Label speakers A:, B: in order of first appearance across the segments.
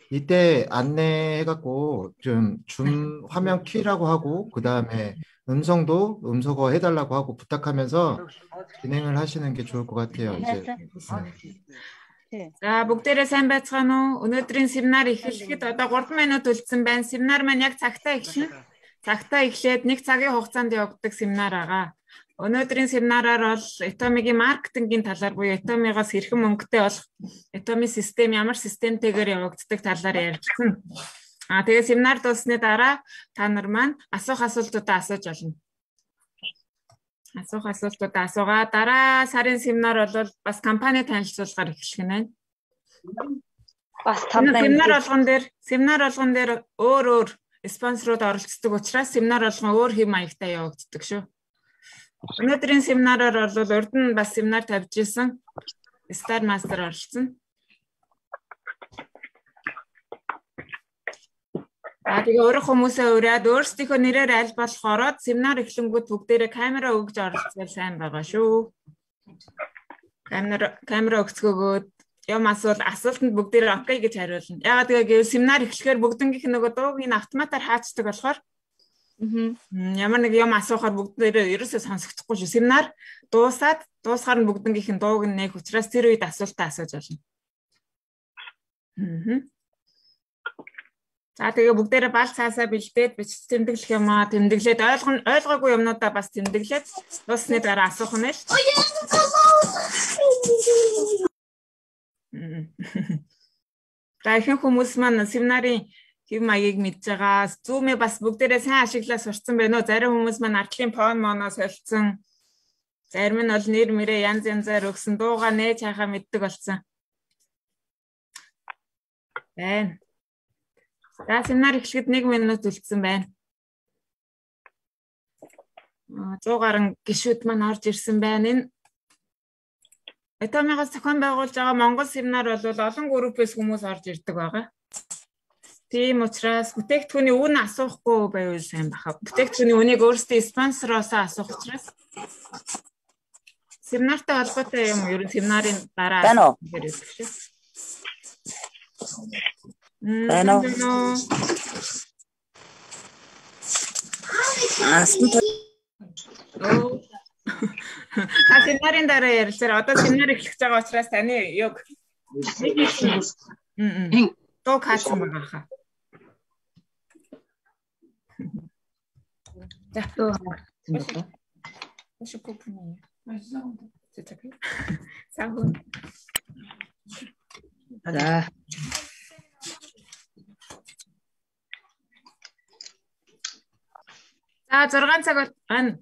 A: 이때 안내해갖고 좀 줌 화면 키라고 하고 그 다음에 음성도 음소거 해달라고 하고 부탁하면서 진행을 하시는 게 좋을 것 같아요. 이제
B: За бүгдээрээ сайн байцгаана уу? Өнөөдрийн семинар эхлэхэд одоо 3 минут үлдсэн байна. Семинар маань яг цагтаа эхэлнэ. Цагтаа эхлээд 1 цагийн хугацаанд явагддаг семинар байгаа. Өнөөдрийн семинараар бол Atomic-ийн маркетингийн талаар буюу Atomic-оос хэрхэн мөнгөтэй болох Atomic систем ямар системтэйгээр явагддаг талаар ярилцсан. Тэгээ семинар дууссаны дараа та нар маань асуух асуултуудаа асууж болно. Асуух асуултуудаа асуугаа. Дараа сарын семинар бол бас компани танилцуулгаар эхлэх нь байна.
C: Бас
B: семинар болгон дээр өөр спонсорууд оролцдог учраас семинар болгон өөр хэм маягтай явагддаг шүү. Өнөөдрийн семинараар бол урд нь бас семинар тавьж исэн Star Master оролцсон. Тэгээ өөрөө хүмүүсээ ураад өөрсдийнхөө нэрээр аль болох ороод семинар эхлэнгүүт бүгдээрээ камера өгж оролцвол сайн байгаа шүү. Камера өгцгөөгөөд юм асуултанд бүгдээрээ окей гэж хариулна. Ягаад гэвэл семинар эхлэхээр бүгднгийнх нөгөө дууг нь автоматар хаачдаг болохоор ямар нэг юм асуухаар бүгдээрээ ерөөсөө сонсогдохгүй шүү. Семинар дуусгаар нь бүгднгийнх нь дууг нь нээх учраас тэр үед асуултаа асууж болно. За тэгээ бүгдээрээ бал цаасаа бэлдээд бичиж тэмдэглэх юм аа тэмдэглээд ойлгоогүй юмнуудаа бас тэмдэглээд дуусны дараа асуух нь л. За ихэнх хүмүүс маань семинарын хэв маягийг мэдж байгаа. Zoom-ыг бас бүгдээрээ сайн ашиглаад сурцсан байна уу? Зарим хүмүүс маань артлын фон моноос солилцсон. Зарим нь бол нэр мэрээ янзаар өгсөн дуугаа нээж хахаа мэддэг болсон. Байна. За семинар эхлэхэд 1 минут үлдсэн байна. 100 гаруй гишүүд маань орж ирсэн байна. Энэ Atomic-аас зохион байгуулж байгаа Монгол семинар бол олон группээс хүмүүс орж ирдэг байгаа. Тийм учраас бүтээгдэхүүний үн асуухгүй байвал сайн баха. Бүтээгдэхүүний үнийг өөрсдөө спонсороос асуух учраас семинартай холбоотой юм ер нь семинарын дараа хэрэглэх шүү. Семинарын дараа ярилцлаа. Одоо семинар эхлэх байгаа учраас таны яг дуу хаасан байгаа хаа. За 6 цаг байна.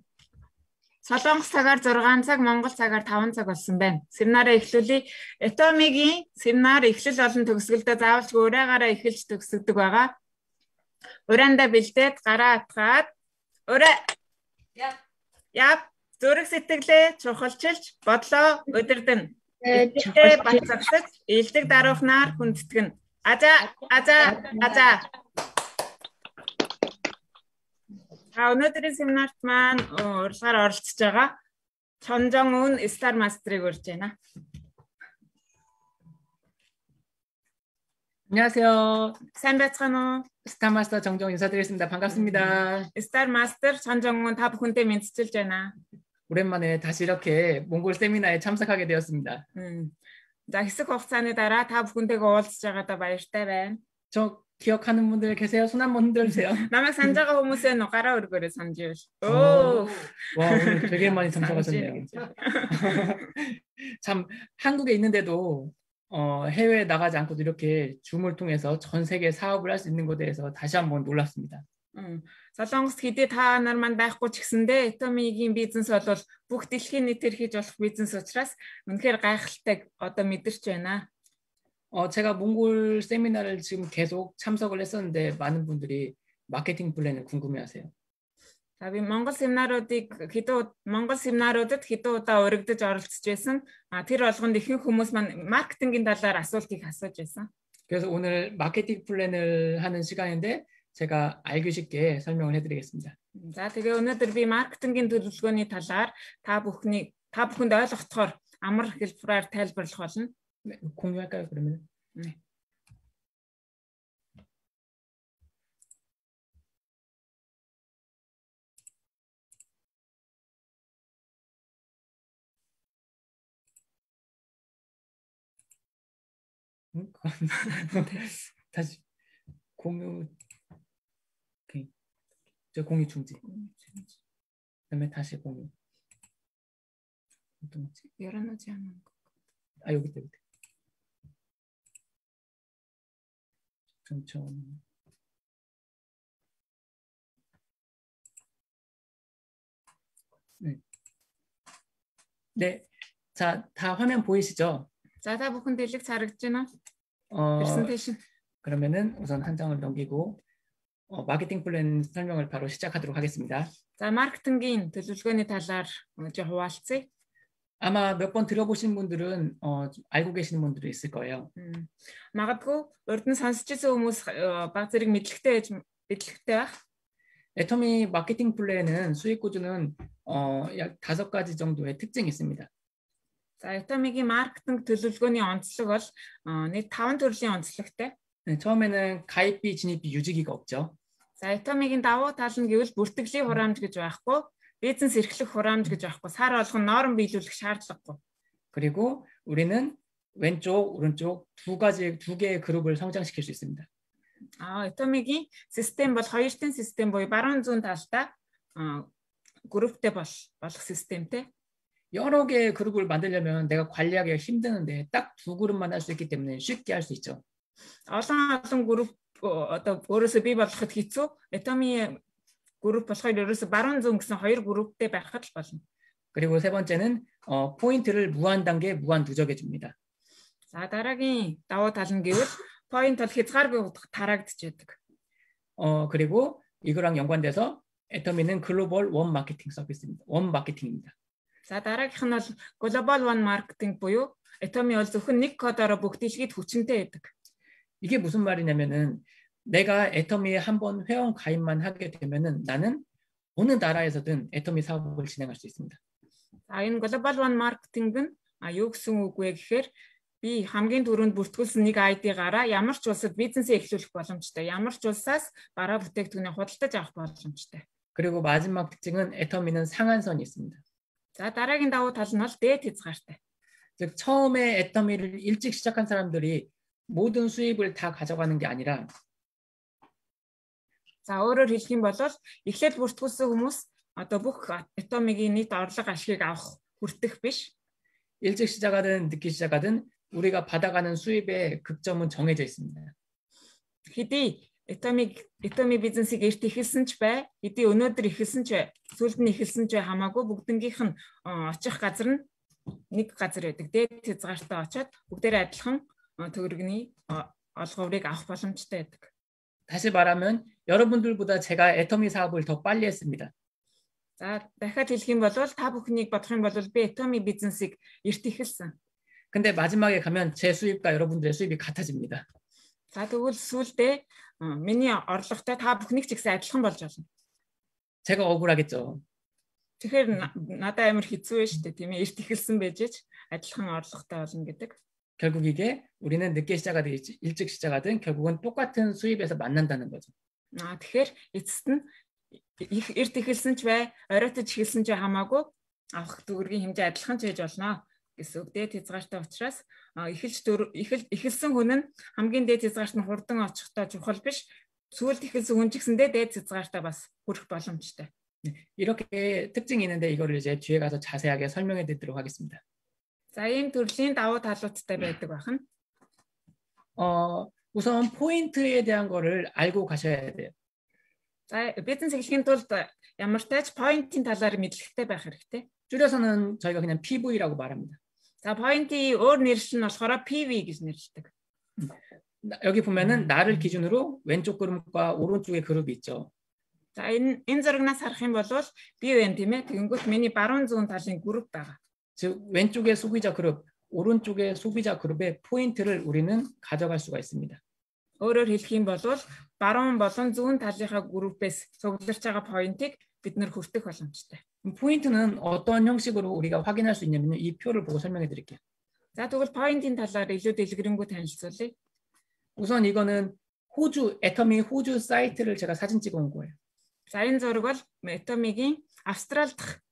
B: Солонгос цагаар 6 цаг, Монгол цагаар 5 цаг болсон байна. Семинараа эхлүүлээ. Atomic-ийн семинар эхлэл болон төгсгөлдөө заавалчгүй ураагаараа эхэлж төгсгдөг байгаа. Ураандаа бэлдээд гараа атгаад зүрх сэтгэлээ чухалчилж бодлоо өдөрдөн. Эдгээр бацагсаж илдэг даруухнаар хүндэтгэн. Аза. Өнөөдрийн семинарт маань урилгаар оролцож байгаа Чонжон Star Master-ыг урьж байна.
D: 안녕하세요.
B: сайн байцгаана уу?
D: Star Master 정정 인사드리겠습니다. 반갑습니다.
B: Star Master Chonjong 다 бүхэндээ мэдчилж байна.
D: 오랜만에 다시 이렇게 몽골 세미나에 참석하게 되었습니다.
B: За хэсэг хугацааны дараа та бүхэнтэйгээ уулзж байгаадаа баяртай байна.
D: 저 기억하는 분들 계세요? 손 한번 흔들어주세요.
B: 남의 산자가 오무새 노가라 얼굴에 산지요.
D: 와 오늘 되게 많이 참석하셨네요. 참 한국에 있는데도 해외에 나가지 않고도 이렇게 줌을 통해서 전 세계 사업을 할 수 있는 것에 대해서 다시 한번 놀랐습니다.
B: Солонгост хэдий та нар маань байхгүй ч гэсэндээ Atomic-ийн бизнес бол бүх дэлхийн нийтээр хийж болох бизнес учраас үнэхээр гайхалтай одоо мэдэрч байна.
D: 제가 몽골 세미나를 지금 계속 참석을 했었는데 많은 분들이 마케팅 플랜을 궁금해하세요.
B: Би Монгол семинаруудад хэдэн удаа урагдж оролцож байсан. Тэр болгонд ихэнх хүмүүс маань маркетингийн талаар асуултыг асууж байсан.
D: 그래서 오늘 마케팅 플랜을 하는 시간인데 제가 알기 쉽게 설명을 해드리겠습니다.
B: За тэгээ өнөөдөр би маркетингийн төлөвлөгөөний талаар та бүхэнд ойлгохоор амар хэлбэрээр тайлбарлах болно.
D: 공유할까요 그러면?
B: 네.
D: 다시 공유. 오케이. 저 공유 중지. 그다음에 다시 공유.
B: 열어놓지 않은 거.
D: 아 여기 있다. 천천히. 네. 네. 자, 다 화면 보이시죠?
B: За та бүхэн дэлгэц харагдаж байна уу? Presentation.
D: 그러면은 우선 한 장을 넘기고 마케팅 플랜 설명을 바로 시작하도록 하겠습니다.
B: За маркетингийн төлөвлөгөөний талаар жоо хуваалцъя.
D: 아마 몇 번 들어보신 분들은 알고 계시는 분들이 있을 거예요.
B: Магадгүй урд нь сонсч ирсэн хүмүүс баг зэрэг мэдлэгтэй байх.
D: 애터미 마케팅 플랜은 수익 구조는 약 5가지 정도의 특징이 있습니다.
B: За Atomic-ийн маркетинг төлөвлөгөөний онцлог бол нийт 5 төрлийн онцлогтой.
D: 네, 처음에는 가입비, 진입비, 유지비가 없죠.
B: За Atomic-ийн давуу тал нь гэвэл бүртгэлийн хураамж гэж байхгүй, бизнес эрхлэх хураамж гэж байхгүй, сар болгон ноорон биелүүлэх шаардлагагүй.
D: 그리고 우리는 왼쪽, 오른쪽 두 개의 그룹을 성장시킬 수 있습니다.
B: Atomic-ийн систем бол хоёртын систем буюу баруун зүүн талдаа 그룹тэй болох системтэй.
D: 여러 개의 그룹을 만들려면 내가 관리하기가 힘드는데 딱 두 그룹만 할 수 있기 때문에 쉽게 할 수 있죠.
B: олон 그룹 одоо өөрөөсөө бий болгоход хэцүү. Atomic 그룹 болохоор ерөөсөө баруун зүүн гэсэн хоёр 그룹тэй байхад л болно.
D: 그리고 세 번째는 포인트를 무한 단계, 무한 누적해 줍니다.
B: За дараагийн давуу тал нь гэвэл 포인트 бол хязгааргүй тараагдчихэдэг.
D: 그리고 이거랑 연관돼서 애터미는 글로벌 원 마케팅 서비스입니다. 원 마케팅입니다.
B: За дараагийнх нь бол Global One Marketing буюу Atomic бол зөвхөн нэг кодоор бүх дэлхийд хүчинтэй байдаг.
D: 이게 무슨 말이냐면은 내가 애터미에 한번 회원 가입만 하게 되면은 나는 어느 나라에서든 애터미 사업을 진행할 수 있습니다.
B: За энэ Global One Marketing нь юу гэсэн үг вэ гэхээр би хамгийн түрүүнд бүртгүүлсэн нэг ID-гаараа ямар ч улсад бизнесээ эхлүүлэх боломжтой. Ямар ч улсаас бараа бүтээгдэхүүнээ худалдаж авах боломжтой.
D: 그리고 마지막 특징은 애터미는 상한선이 있습니다.
B: За дараагийн давуу тал нь бол дээд хязгаартай.
D: 즉 처음에 애터미를 일찍 시작한 사람들이 모든 수입을 다 가져가는 게 아니라
B: За өөрөөр хэлэх юм бол эхлээд бүртгүүлсэн хүмүүс одоо бүх Atomic-ийн нийт орлого ашгийг авах хүртэх биш.
D: 일찍 시작하든 늦게 시작하든 우리가 받아가는 수입의 극점은 정해져 있습니다.
B: Хэдий Atomic бизнесийг эрт эхэлсэн ч бай, хэдий өнөөдөр эхэлсэн ч, сүүлд нь эхэлсэн ч хамаагүй бүгднгийнх нь очих газар нь нэг газар байдаг. Дээд хязгаартай очиод бүгдээрээ адилхан төгрөгний олгоорыг авах боломжтой байдаг.
D: 다시 말하면 여러분들보다 제가 애터미 사업을 더 빨리 했습니다.
B: За дахиад хэлэх юм бол та бүхнийг бодох юм бол би Atomic бизнесийг эрт эхэлсэн.
D: 근데 마지막에 가면 제 수입과 여러분들의 수입이 같아집니다.
B: За тэгвэл сүүлдээ миний орлоготой та бүхнийг ч ихсэн адилхан болж болно.
D: 제가 억울하겠죠.
B: Тэгэхээр надад амар хэцүү шүү дээ, тийм ээ. Эрт эхэлсэн байж ч адилхан орлоготой болно гэдэг.
D: 결국 이게 우리는 늦게 시작하든 일찍 시작하든 결국은 똑같은 수입에서 만난다는 거죠.
B: Тэгэхээр эцэст нь эрт эхэлсэн ч бай, оройтож эхэлсэн ч хамаагүй авах төгрөгийн хэмжээ адилхан ч байж болно гэсэн үг. Дээд хязгаартай учраас эхэлсэн хүн нь хамгийн дээд хязгаарт нь хурдан очихтой чухал биш. Сүүлд эхэлсэн хүн ч гэсэндээ дээд хязгаартай бас хүрэх боломжтой.
D: 이렇게 특징이 있는데 이거를 이제 뒤에 가서 자세하게 설명해 드리도록 하겠습니다.
B: За ийм төрлийн давуу талуудтай байдаг байна.
D: 우선 포인트에 대한 거를 알고 가셔야 돼요.
B: За бизнес эхлэхийн тулд ямар ч тач 포인트ийн талаар мэдлэгтэй байх хэрэгтэй.
D: 줄여서는 저희가 그냥 PV라고 말합니다.
B: За 포인트의 өөр нэрлэл нь болохоор PV гэж нэрлэдэг.
D: 여기 보면은 나를 기준으로 왼쪽 그룹과 오른쪽의 그룹이 있죠.
B: За энэ зурагнаас харах юм бол би байна тийм ээ. Тэгэнгүүт миний баруун зүүн талын 그룹 байгаа.
D: 즉 왼쪽의 소비자 그룹, 오른쪽의 소비자 그룹의 포인트를 우리는 가져갈 수가 있습니다.
B: өөрөөр хэлэх юм бол баруун болон зүүн талынхаа группээс цугларч байгаа 포인트ийг бид нэр хүртэх боломжтой.
D: 포인트는 어떤 형식으로 우리가 확인할 수 있냐면요. 이 표를 보고 설명해 드릴게요.
B: За тэгвэл 포인트ийн талаар илүү дэлгэрэнгүй танилцуулъя.
D: 우선 이거는 애터미 호주 사이트를 제가 사진 찍어 온 거예요.
B: За энэ зураг бол Atomic-ийн Австрал дахь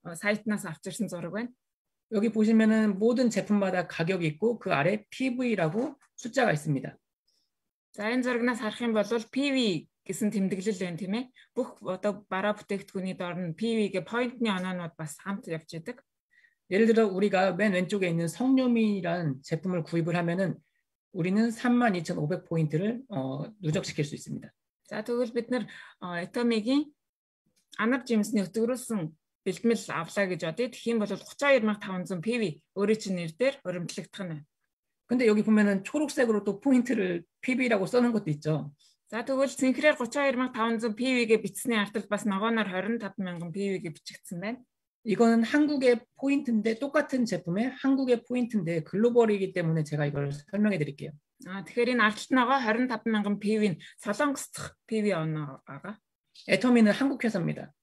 B: сайтнаас авчирсан зураг байна.
D: 여기 보시면은 모든 제품마다 가격이 있고 그 아래 PV라고 숫자가 있습니다.
B: За энэ зурагнаас харах юм бол PV гэсэн тэмдэглэл байна тийм ээ. Бүх одоо бараа бүтээгдэхүүний доор нь PV-ගේ 포인트ны оноонууд бас хамт явж идэг.
D: 예를 들어 우리가 맨 왼쪽에 있는 성료민이라는 제품을 구입을 하면은 우리는 32,500포인트를 누적시킬 수 있습니다.
B: За тэгвэл бид нэр Atomy-гийн анар жимсний өтгөрүүлсэн бэлтгэл авлаа гэж бодъё. Тэгэх юм бол 32,500 PV өөрийн чинь нэр дээр өрөмтлөгдөх нь.
D: 근데 여기 보면은 초록색으로 또 포인트를 PV라고 써는 것도 있죠.
B: За тэгвэл цэнхрээр 32,500 PV-гээ бичсний артал бас ногооноор 25,000 PV-гээ бичигдсэн байна.
D: 이거는 한국의 포인트인데 똑같은 제품의 한국의 포인트인데 글로벌이기 때문에 제가 이걸 설명해 드릴게요.
B: Тэгэхээр энэ арталт ногоо 25,000 PV-는 Солонгос дахь PV оноогаа.
D: 애터미는 한국 회사입니다.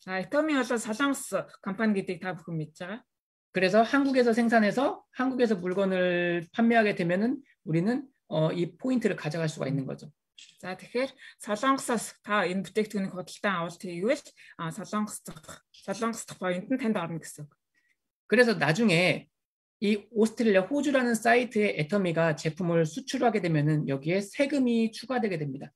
B: Atomy бол Солонгос компани гэдгийг та бүхэн мэдж байгаа.
D: 그래서 한국에서 생산해서 한국에서 물건을 판매하게 되면은 우리는 이 포인트를 가져갈 수가 있는 거죠.
B: За тэгэхээр Солонгосоос та энэ бүтээгдэхүүнийг худалдан авалт хийвэл Солонгос дахь 포인트 нь танд орно гэсэн үг.
D: 그래서 나중에 이 오스트레일리아 호주라는 사이트에 애터미가 제품을 수출하게 되면은 여기에 세금이 추가되게 됩니다.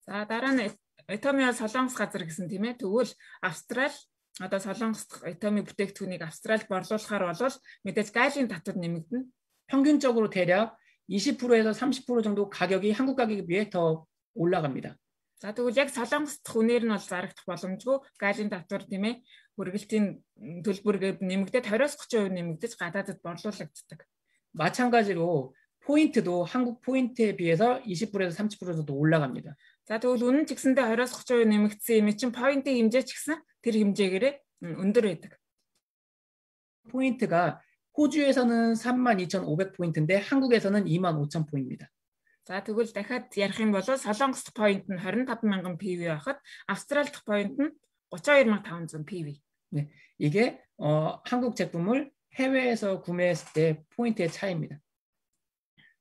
B: За дараа нь Atomy бол Солонгос газар гэсэн тийм ээ. Тэгвэл Австрали одоо Солонгос дахь Atomy бүтээгдэхүүнийг Австралид борлуулахаар бол мэдээж гайлын татвар нэмэгдэнэ.
D: 평균적으로 대략 20%에서 30% 정도 가격이 한국 가격에 비해 더 올라갑니다.
B: За тэгвэл яг Солонгос дахь үнээр нь бол зарагдах боломжгүй гайлын татвар тийм ээ. Хүргэлтийн төлбөр нэмэгдээд 20-30% нэмэгдэж гадаадд борлуулагддаг.
D: 마찬가지로 포인트도 한국 포인트에 비해서 20%에서 30% 정도 올라갑니다.
B: За тэгвэл үнэн ч гэсэндээ 20-30% нэмэгдсэн юм чинь 포인트의 хэмжээ ч гэсэн тэр хэмжээгээрээ өндөр байдаг.
D: 포인트가 호주에서는 32,500포인트인데 한국에서는 25,000포인트입니다.
B: За тэгвэл дахиад ярих юм бол Солонгос дахь 포인트 нь 25,000 PV байхад Австрали дахь 포인트 нь 32,500 PV.
D: 네, 이게 한국 제품을 해외에서 구매했을 때 포인트의 차이입니다.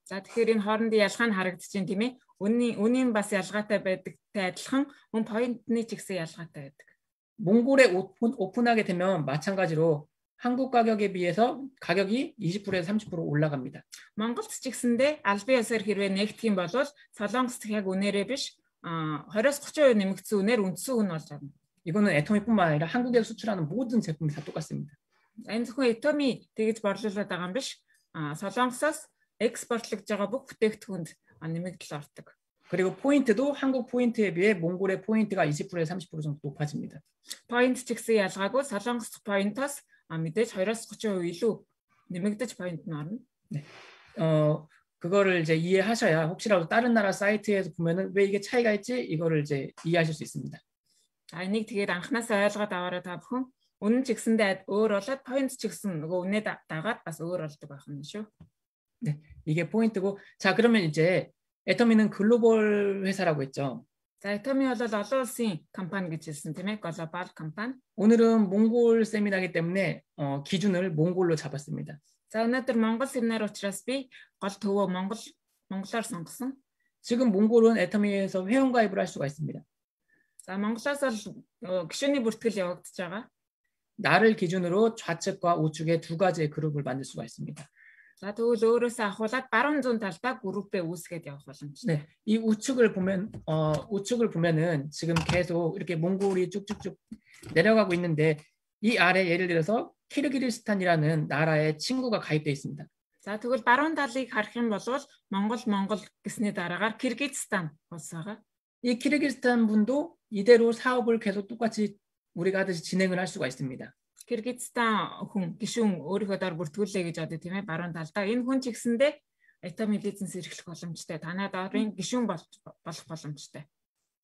B: За тэгэхээр энэ хоорондын ялгаа нь харагдаж байна тийм ээ. Үнийн бас ялгаатай байдагтай адилхан мөн 포인트ны ч гэсэн ялгаатай байдаг.
D: 몽골에 오픈하게 되면 마찬가지로 한국 가격에 비해서 가격이 20%에서 30% 올라갑니다.
B: Монголд ч гэсэндээ албан ёсоор хэрвээ нэгдэх юм бол Солонгос дахь яг үнээрээ биш 20-30% нэмэгдсэн үнээр үндсэн үн болж байна.
D: 이거는 애터미뿐만 아니라 한국에서 수출하는 모든 제품이 다 똑같습니다.
B: Энэ зөвхөн Atomy тэгж борлуулад байгаа юм биш. Солонгосоос экспортлогдож байгаа бүх бүтээгдэхүүнд нэмэгдэл ордог.
D: 그리고 포인트도 한국 포인트에 비해 몽골의 포인트가 20%에서 30% 정도 높아집니다.
B: 포인트 ч гэсэн ялгаагүй Солонгос 포인тоос мэдээж 20-30% илүү нэмэгдэж 포인트 нь орно.
D: 네. 그거를 이제 이해하셔야 혹시라도 다른 나라 사이트에서 보면은 왜 이게 차이가 있지? 이거를 이제 이해하실 수 있습니다.
B: За энийг тэгээд анханасаа ойлгоод аваарай та бүхэн. Үнэн ч гэсэндээ өөр болоод 포인트 ч гэсэн нөгөө үнэ дагаад бас өөр болдог байх юм шүү.
D: 네, 이게 포인트고. 자, 그러면 이제 애터미는 글로벌 회사라고 했죠.
B: За Atomy бол олон улсын компани гэж хэлсэн тийм ээ. 글로벌 компани.
D: 오늘은 몽골 세미나이기 때문에 기준을 몽골로 잡았습니다.
B: За өнөөдөр Монгол семинар учраас би гол төвөө монголоор сонгосон.
D: 지금 몽골은 애터미에서 회원가입을 할 수가 있습니다.
B: За Монголоос бол гишүүний бүртгэл явагдаж байгаа.
D: 나를 기준으로 좌측과 우측에 두 가지의 그룹을 만들 수가 있습니다.
B: За тэгвэл өөрөөсөө ахуулаад баруун зүүн талдаа группээ үүсгээд явах боломжтой.
D: 네, 이 우측을 보면은 지금 계속 이렇게 몽골이 쭉쭉쭉 내려가고 있는데 이 아래 예를 들어서 키르기즈스탄이라는 나라의 친구가 가입되어 있습니다.
B: За тэгвэл баруун талыг харах юм бол Монгол гэсний дараагаар Киргизстан улс байгаа.
D: 이 키르기즈스탄 분도 이대로 사업을 계속 똑같이 우리가 하듯이 진행을 할 수가 있습니다.
B: Киргизстан хүн гишүүн өөрийнхөө доор бүртгүүлээ гэж бодё тийм ээ баруун талдаа. Энэ хүн ч гэсэндээ Atomy бизнес эрхлэх боломжтой. Танай доорын гишүүн болох боломжтой.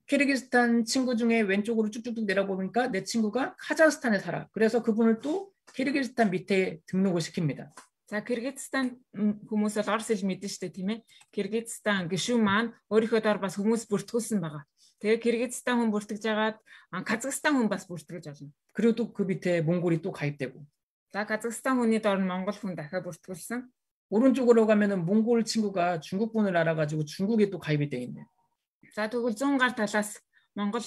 D: 키르기즈스탄 친구 중에 왼쪽으로 쭉쭉쭉 내려보니까 내 친구가 카자흐스탄에 살아. 그래서 그분을 또 키르기즈스탄 밑에 등록을 시킵니다.
B: За Киргизстан хүмүүс бол орос хэл мэднэ шүү дээ тийм ээ. Киргизстан гишүүн маань өөрийнхөө доор бас хүмүүс бүртгүүлсэн байгаа. Тэгээ Киргизстан хүн бүртгэж агаад Казахстан хүн бас бүртгэж олно.
D: 그리고 또 그 밑에 몽골이 또 가입되고.
B: За Казахстан хүний доор нь Монгол хүн дахиад бүртгүүлсэн.
D: 오른쪽으로 가면은 몽골 친구가 중국분을 알아가지고 중국에 또 가입이 돼 있네.
B: За тэгвэл зүүн гар талаас Монгол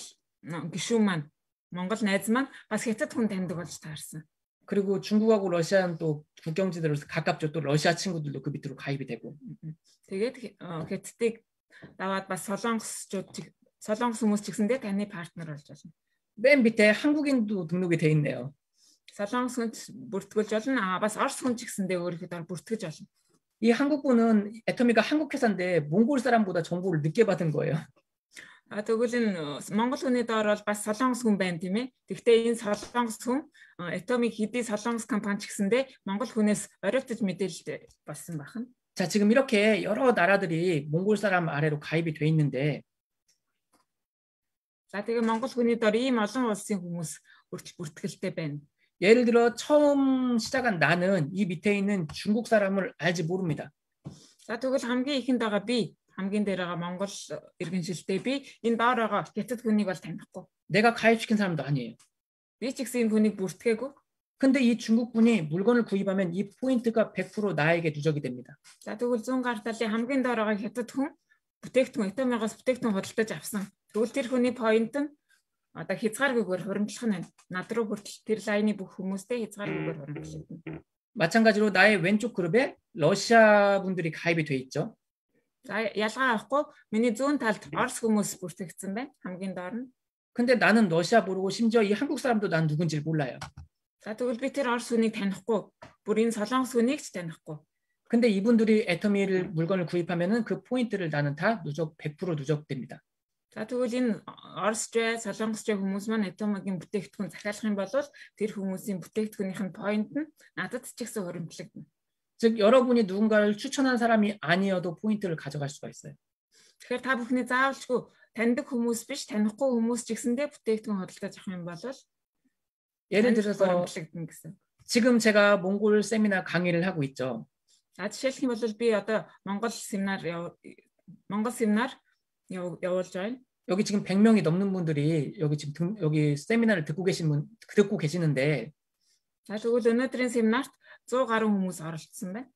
B: гишүүн маань Монгол найз маань бас хятад хүн таньдаг болж таарсан.
D: 그리고 중국하고 러시아는 또 국경지대로서 가깝죠. 또 러시아 친구들도 그 밑으로 가입이 되고.
B: Тэгээд Хятадыг даваад бас солонгос хүмүүс ч гэсэндээ таны партнер болж болно.
D: 맨 밑에 한국인도 등록이 돼 있네요.
B: Солонгос хүнд бүртгүүлж болно. бас Орос хүн ч гэсэндээ өөрийнхөө бүртгэж болно.
D: 이 한국분은 애터미가 한국 회사인데 몽골 사람보다 정보를 늦게 받은 거예요.
B: Тэгвэл энэ Монгол хүний доор бол бас солонгос хүн байна тийм ээ. Гэхдээ энэ солонгос хүн Atomic хэдий солонгос компани ч гэсэндээ Монгол хүнээс оройтож мэдээлэл болсон байна.
D: 자, 지금 이렇게 여러 나라들이 몽골 사람 아래로 가입이 돼 있는데
B: За тэгээ Монгол хүний доор ийм олон улсын хүмүүс бүртгэлтэй байна.
D: 예를 들어 처음 시작한 나는 이 밑에 있는 중국 사람을 알지 모릅니다.
B: За тэгвэл хамгийн ихэнд байгаа би хамгийн дээр байгаа Монгол иргэншилтэй би энэ доор байгаа Хятад хүнийг бол танихгүй.
D: 내가 가입시킨 사람도 아니에요.
B: Би ч гэсэн энэ хүнийг бүртгээгүй.
D: 근데 이 중국분이 물건을 구입하면 이 포인트가 100% 나에게 누적이 됩니다.
B: За тэгвэл зүүн гар талын хамгийн доор байгаа Хятад хүн бүтээгдэхүүн Atomic-аас бүтээгдэхүүн худалдаж авсан. Тэгвэл тэр хүний поинт нь одоо хязгааргүйгээр хуримтлах нь байна. Над руу хүртэл тэр лайны бүх хүмүүстэй хязгааргүйгээр хуримтлагдана.
D: 마찬가지로 나의 왼쪽 그룹에 러시아 분들이 가입이 돼 있죠.
B: За ялгаа авахгүй миний зүүн талд Орос хүмүүс бүртгэгдсэн байна. хамгийн доор нь.
D: 근데 나는 러시아 모르고 심지어 이 한국 사람도 난 누군지 몰라요.
B: За тэгвэл би тэр Орос хүнийг танихгүй. Бүр энэ солонгос хүнийг ч танихгүй.
D: 근데 이분들이 애터미를 물건을 구입하면은 그 포인트를 나는 다 누적 100% 누적됩니다.
B: За тэгвэл энэ Оросч, солонгосч хүмүүс маань Atomic-ийн бүтээгдэхүүн захиалах юм бол тэр хүмүүсийн бүтээгдэхүүнийх нь поинт нь надад ч ихсэн хуримтлагдана.
D: 즉 여러분이 누군가를 추천한 사람이 아니어도 포인트를 가져갈 수가 있어요.
B: Тэгэхээр та бүхний заавалчгүй таньдаг хүмүүс биш, танихгүй хүмүүс ч гэсэндээ бүтээгдэхүүн худалдаж авах юм бол
D: 예를 들어서 지금 제가 몽골 세미나 강의를 하고 있죠.
B: За жишээлх юм бол би одоо Монгол семинар явуулж байна.
D: 여기 지금 100명이 넘는 분들이 여기 지금 여기 세미나를 듣고 계시는데
B: За тэгвэл өнөөдрийн семинарт 100 гаруй хүмүүс оролцсон байна.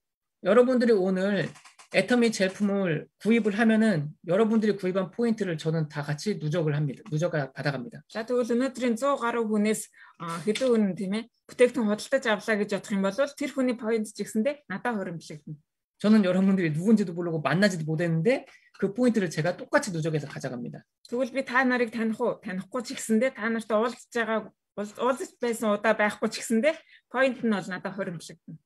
D: 여러분들이 오늘 애터미 제품을 구입을 하면은 여러분들이 구입한 포인트를 저는 다 같이 누적을 받아갑니다.
B: За тэгвэл өнөөдрийн 100 гаруй хүнээс хэдэн хүн тийм ээ бүтээгдэхүүн худалдаж авлаа гэж бодох юм бол тэр хүний поинт ч гэсэндээ надад хуримтлагдана.
D: 저는 여러분들이 누군지도 모르고 만나지도 못했는데 그 포인트를 제가 똑같이 누적해서 가져갑니다.
B: Тэгвэл би та нарыг танихгүй ч гэсэндээ та нартай уулзаж байсан удаа байхгүй ч гэсэндээ поинт нь бол надад хуримтлагдана.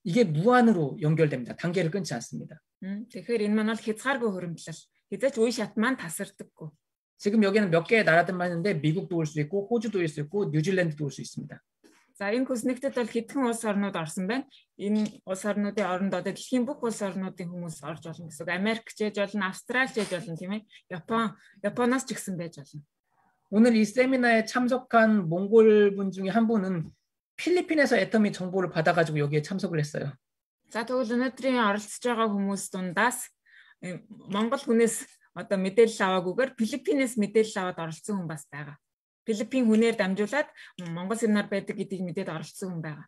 D: 이게 무한으로 연결됩니다. 단계를 끊지 않습니다.
B: Тэгэхээр энэ маань бол хязгааргүй хуримтлал. Хэзээ ч үе шат маань тасардаггүй.
D: 지금 여기는 몇 개의 나라들만 있는데 미국도 올 수 있고 호주도 올 수 있고 뉴질랜드도 올 수 있습니다.
B: За энэ хүснэгтэд бол хэдхэн улс орнууд орсон байна. Энэ улс орнуудын оронд одоо дэлхийн бүх улс орнуудын хүмүүс орж болно гэсэн. Америкч ээж болно, Австралич ээж болно тийм ээ. Японоос ч гэсэн байж болно.
D: 오늘 이 세미나에 참석한 몽골 분 중에 한 분은 필리핀에서 애터미 정보를 받아가지고 여기에 참석을 했어요.
B: За тэгвэл өнөөдрийн оролцож байгаа хүмүүс дундаас Монгол хүнээс одоо мэдээлэл аваагүйгээр Филиппинээс мэдээлэл аваад оролцсон хүн бас байгаа. Филиппин хүнээр дамжуулаад Монгол семинар байдаг гэдгийг мэдээд оролцсон хүн байгаа.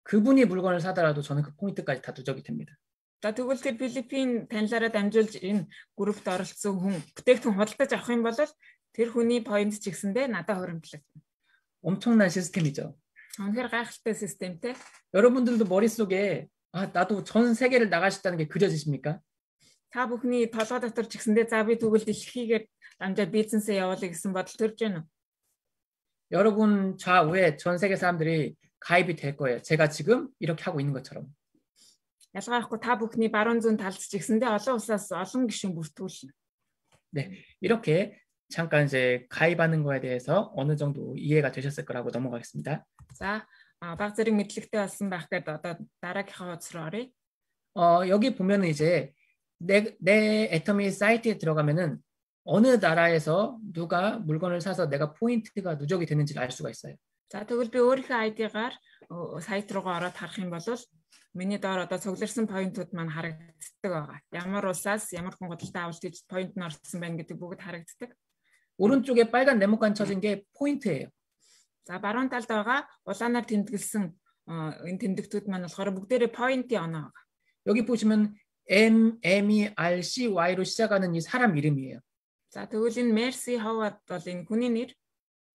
D: 그분이 물건을 사더라도 저는 그 포인트까지 다 누적이 됩니다.
B: За тэгвэл тэр Филиппин танилаараа дамжуулж энэ группт оролцсон хүн бүтээгдэхүүн худалдаж авах юм бол тэр хүний поинт ч гэсэндээ надад хуримтлагдана.
D: 엄청난 시스템이죠.
B: үнэхээр гайхалтай системтэй.
D: 여러분들도 머릿속에 나도 전 세계를 나갈 수 있다는 게 그려지십니까?
B: Та бүхний толгой дотор ч гэсэндээ за би тэгвэл дэлхийгээр дамжаад бизнесээ явуулъя гэсэн бодол төрж байна уу?
D: 여러분 좌우에 전 세계 사람들이 가입이 될 거예요. 제가 지금 이렇게 하고 있는 것처럼.
B: ялгаахгүй та бүхний баруун зүүн талд ч гэсэндээ олон улсаас олон гишүүн бүртгүүлнэ.
D: 네, 이렇게 잠깐 이제 가입하는 거에 대해서 어느 정도 이해가 되셨을 거라고 넘어가겠습니다.
B: За баг зэрэг мэдлэгтэй болсон байх гэдэг одоо дараагийнхаа хоцроо оръё.
D: 여기 보면은 이제 내 애터미 사이트에 들어가면은 어느 나라에서 누가 물건을 사서 내가 포인트가 누적이 되는지를 알 수가 있어요.
B: За тэгвэл би өөрийнхөө ID-гаар сайт руугаа ороод харах юм бол миний доор одоо цугларсан поинтууд маань харагддаг байгаа. Ямар улсаас ямар хүн худалдаа авалт гэж поинт нь орсон байна гэдэг бүгд харагддаг.
D: 오른쪽에 빨간 네모칸 쳐진 게 포인트예요.
B: За баруун талд байгаа улаанаар тэмдэглэсэн энэ тэмдэгтүүд маань болохоор бүгдээрээ поинтын оноо байгаа.
D: 여기 보시면 MERCY로 시작하는 이 사람 이름이에요.
B: За тэгвэл энэ Mercy Howard бол энэ хүний нэр.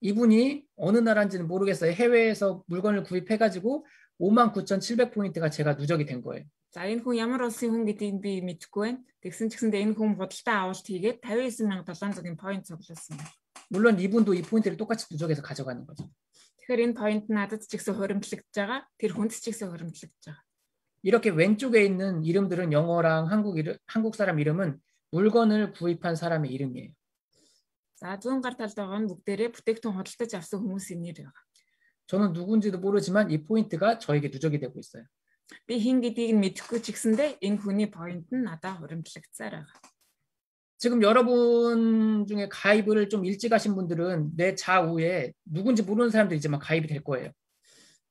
D: 이분이 어느 나라인지는 모르겠어요. 해외에서 물건을 구입해가지고 59,700포인트가 제가 누적이 된 거예요.
B: За энэ хүн ямар улсын хүн гэдгийг би мэдэхгүй байна. Тэгсэн ч гэсэндээ энэ хүн худалдаа авалт хийгээд 59700-ийн поинт цуглуулсан байна.
D: 물론 이분도 이 포인트를 똑같이 누적해서 가져가는 거죠.
B: Тэгэхээр энэ поинт надад ч ихсэн хуримтлагдж байгаа. Тэр хүнд ч ихсэн хуримтлагдж байгаа.
D: 이렇게 왼쪽에 있는 이름들은 영어랑 한국 사람 이름은 물건을 구입한 사람의 이름이에요.
B: За зүүн гар талд байгаа нь бүгдээрээ бүтээгдэхүүн худалдаж авсан хүмүүсийн нэр байгаа.
D: 저는 누군지도 모르지만 이 포인트가 저에게 누적이 되고 있어요.
B: Би хэн гэдгийг нь мэдэхгүй ч гэсэндээ энэ хүний поинт нь надад хуримтлагцаар байгаа.
D: 지금 여러분 중에 가입을 좀 일찍 하신 분들은 내 좌우에 누군지 모르는 사람들이지만 가입이 될 거예요.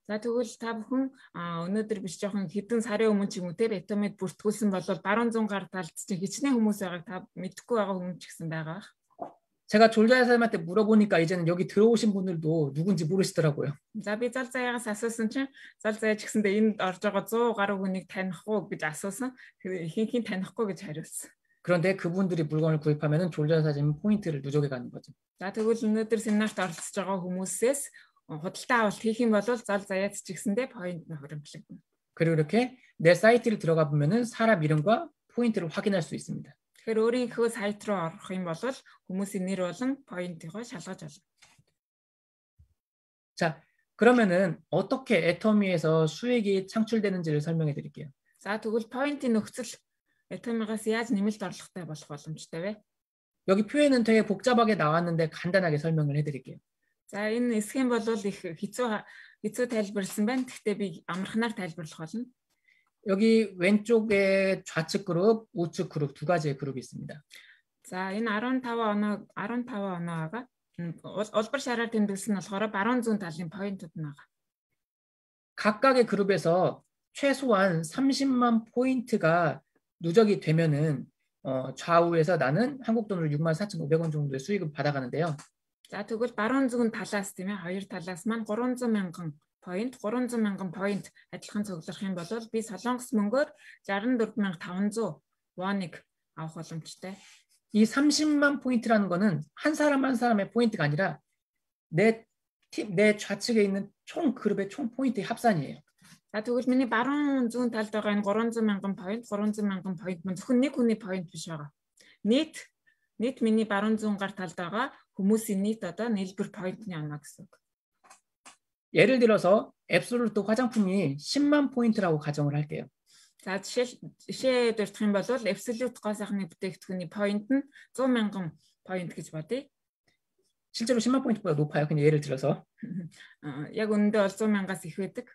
B: За тэгвэл та бүхэн өнөөдөр биш жоохон хэдэн сарын өмнө ч юм уу те Atomic бүртгүүлсэн бол баруун зүүн гар талд чинь хичнээн хүмүүс байгааг та мэдэхгүй байгаа хүмүүс ч гэсэн байгаа.
D: 제가 졸자야 사람한테 물어보니까 이제는 여기 들어오신 분들도 누군지 모르시더라고요.
B: За би зал заяагаас асуусан чинь зал заяа ч гэсэндээ энд орж байгаа 100 гаруй хүнийг таних уу гэж асуусан. Ихэнх нь танихгүй гэж хариулсан.
D: 그런데 그분들이 물건을 구입하면은 졸자야 사진 포인트를 누적해 가는 거죠.
B: За тэгвэл өнөөдөр семинарт оролцож байгаа хүмүүсээс худалдаа авалт хийх юм бол зал заяац ч гэсэндээ поинт нь хуримтлагдана.
D: 그리고 이렇게 내 사이트를 들어가 보면은 사람 이름과 포인트를 확인할 수 있습니다.
B: Тэгэхээр өөрийнхөө сайт руу орох юм бол хүмүүсийн нэр болон поинтыг шалгаж олно.
D: 자, 그러면은 어떻게 애터미에서 수익이 창출되는지를 설명해 드릴게요.
B: За тэгвэл поинтын нөхцөл Atomic-аас яаж нэмэлт орлоготой болох боломжтой вэ?
D: 여기 표현은 되게 복잡하게 나왔는데 간단하게 설명을 해 드릴게요.
B: За энэ схем бол их хэцүү тайлбарласан байна. Гэхдээ би амархнаар тайлбарлах болно.
D: 여기 왼쪽에 좌측 그룹, 우측 그룹 두 가지의 그룹이 있습니다.
B: За энэ 15 оноога улбар шараар тэмдэглэсэн нь болохоор баруун зүүн талын поинтууд нь байгаа.
D: 각각의 그룹에서 최소한 30만 포인트가 누적이 되면은 좌우에서 나는 한국 돈으로 64,500원 정도의 수익을 받아가는데요.
B: За тэгвэл баруун зүүн талаас тийм ээ хоёр талаас маань 300,000 поинт адилхан цуглах юм бол би солонгос мөнгөөр 64500 원ыг авах боломжтой.
D: 이 30만 포인트라는 거는 한 사람 한 사람의 포인트가 아니라 내 좌측에 있는 총 그룹의 총 포인트의 합산이에요.
B: За тэгвэл миний баруун зүүн талд байгаа энэ 300,000 поинт мөн зөвхөн нэг хүний поинт биш байгаа. Нийт миний баруун зүүн гар талд байгаа хүмүүсийн нийт одоо нийлбэр поинтны оноо гэсэн үг.
D: 예를 들어서 앱솔루트 화장품이 10만 포인트라고 가정을 할게요.
B: За жишээ дурдах юм бол Absolute гоо сайхны бүтээгдэхүүний поинт нь 100,000 поинт гэж бодъё.
D: 실제로 10만 포인트보다 높아요. 그냥 예를 들어서.
B: Яг үнэндээ бол 100,000-аас их байдаг.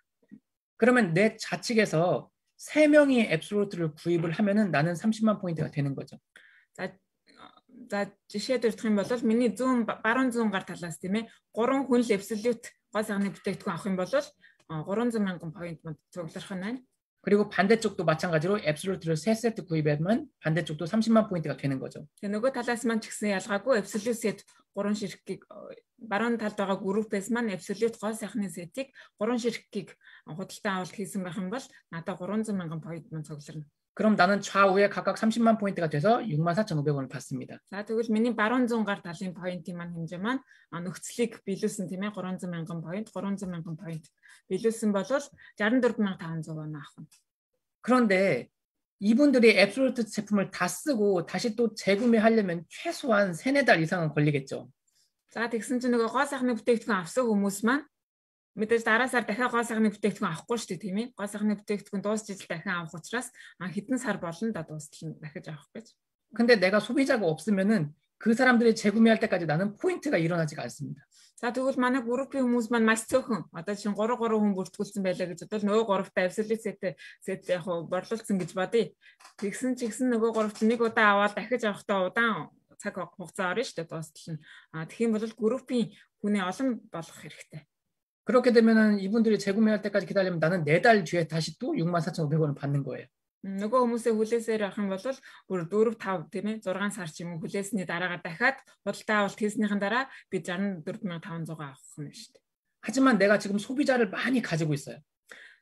D: 그러면 내 좌측에서 3명이 앱솔루트를 구입을 하면은 나는 30만 포인트가 되는 거죠.
B: За жишээ дурдах юм бол миний баруун зүүн гар талаас тийм ээ 3 хүн л Absolute гоо сайхны бүтээгдэхүүн авах юм бол 300,000 поинт цуглах нь байна.
D: 그리고 반대쪽도 마찬가지로 앱솔루트를 3세트 구입하면 반대쪽도 30만 포인트가 되는 거죠.
B: нөгөө талаас маань ч гэсэн ялгаагүй Absolute set 3 ширхгийг баруун талд байгаа группээс маань Absolute гоо сайхны сетийг 3 ширхгийг худалдаа авалт хийсэн байх юм бол надад 300,000 поинт мөн цугларна.
D: 그럼 나는 좌우에 각각 30만 포인트가 돼서 64,500원을 받습니다.
B: За тэгвэл миний баруун зүүн гар талын поинтын маань хэмжээ маань нөхцөлийг биелүүлсэн тийм ээ 300,000 поинт биелүүлсэн бол 64,500 원 авах.
D: 그런데 이분들이 앱솔루트 제품을 다 쓰고 다시 또 재구매하려면 최소한 3-4달 이상은 걸리겠죠.
B: За тэгсэн чинь нөгөө гоо сайхны бүтээгдэхүүн авсан хүмүүс маань мэдээж дараа сар дахиад гоо сайхны бүтээгдэхүүн авахгүй шүү дээ тийм ээ. Гоо сайхны бүтээгдэхүүн дуусч ижил дахин авах учраас хэдэн сар болно да дуустал дахиж авах гэж.
D: 근데 내가 소비자가 없으면은 그 사람들이 재구매할 때까지 나는 포인트가 일어나지가 않습니다.
B: За тэгвэл манай группийн хүмүүс маань маш цөөхөн одоо чинь 3 хүн бүртгүүлсэн байлаа гэж бодвол нөгөө 3-тай Absolute set яг борлуулсан гэж бодъё. Тэгсэн нөгөө 3-т нэг удаа аваад дахиж авахдаа удаан цаг хугацаа орно шүү дээ дуустал нь. Тэгэх юм бол группийн хүний олон болох хэрэгтэй.
D: 그렇게 되면은 이분들이 재구매할 때까지 기다리면 나는 4달 뒤에 다시 또 64,500원을 받는 거예요.
B: нөгөө хүмүүсээ хүлээсээр авах юм бол бүр 4-5 тийм ээ 6 сар ч юм уу хүлээсний дараагаар дахиад худалдаа авалт хийснийхэн дараа би 64,500 авах юм шүү дээ.
D: 하지만 내가 지금 소비자를 많이 가지고 있어요.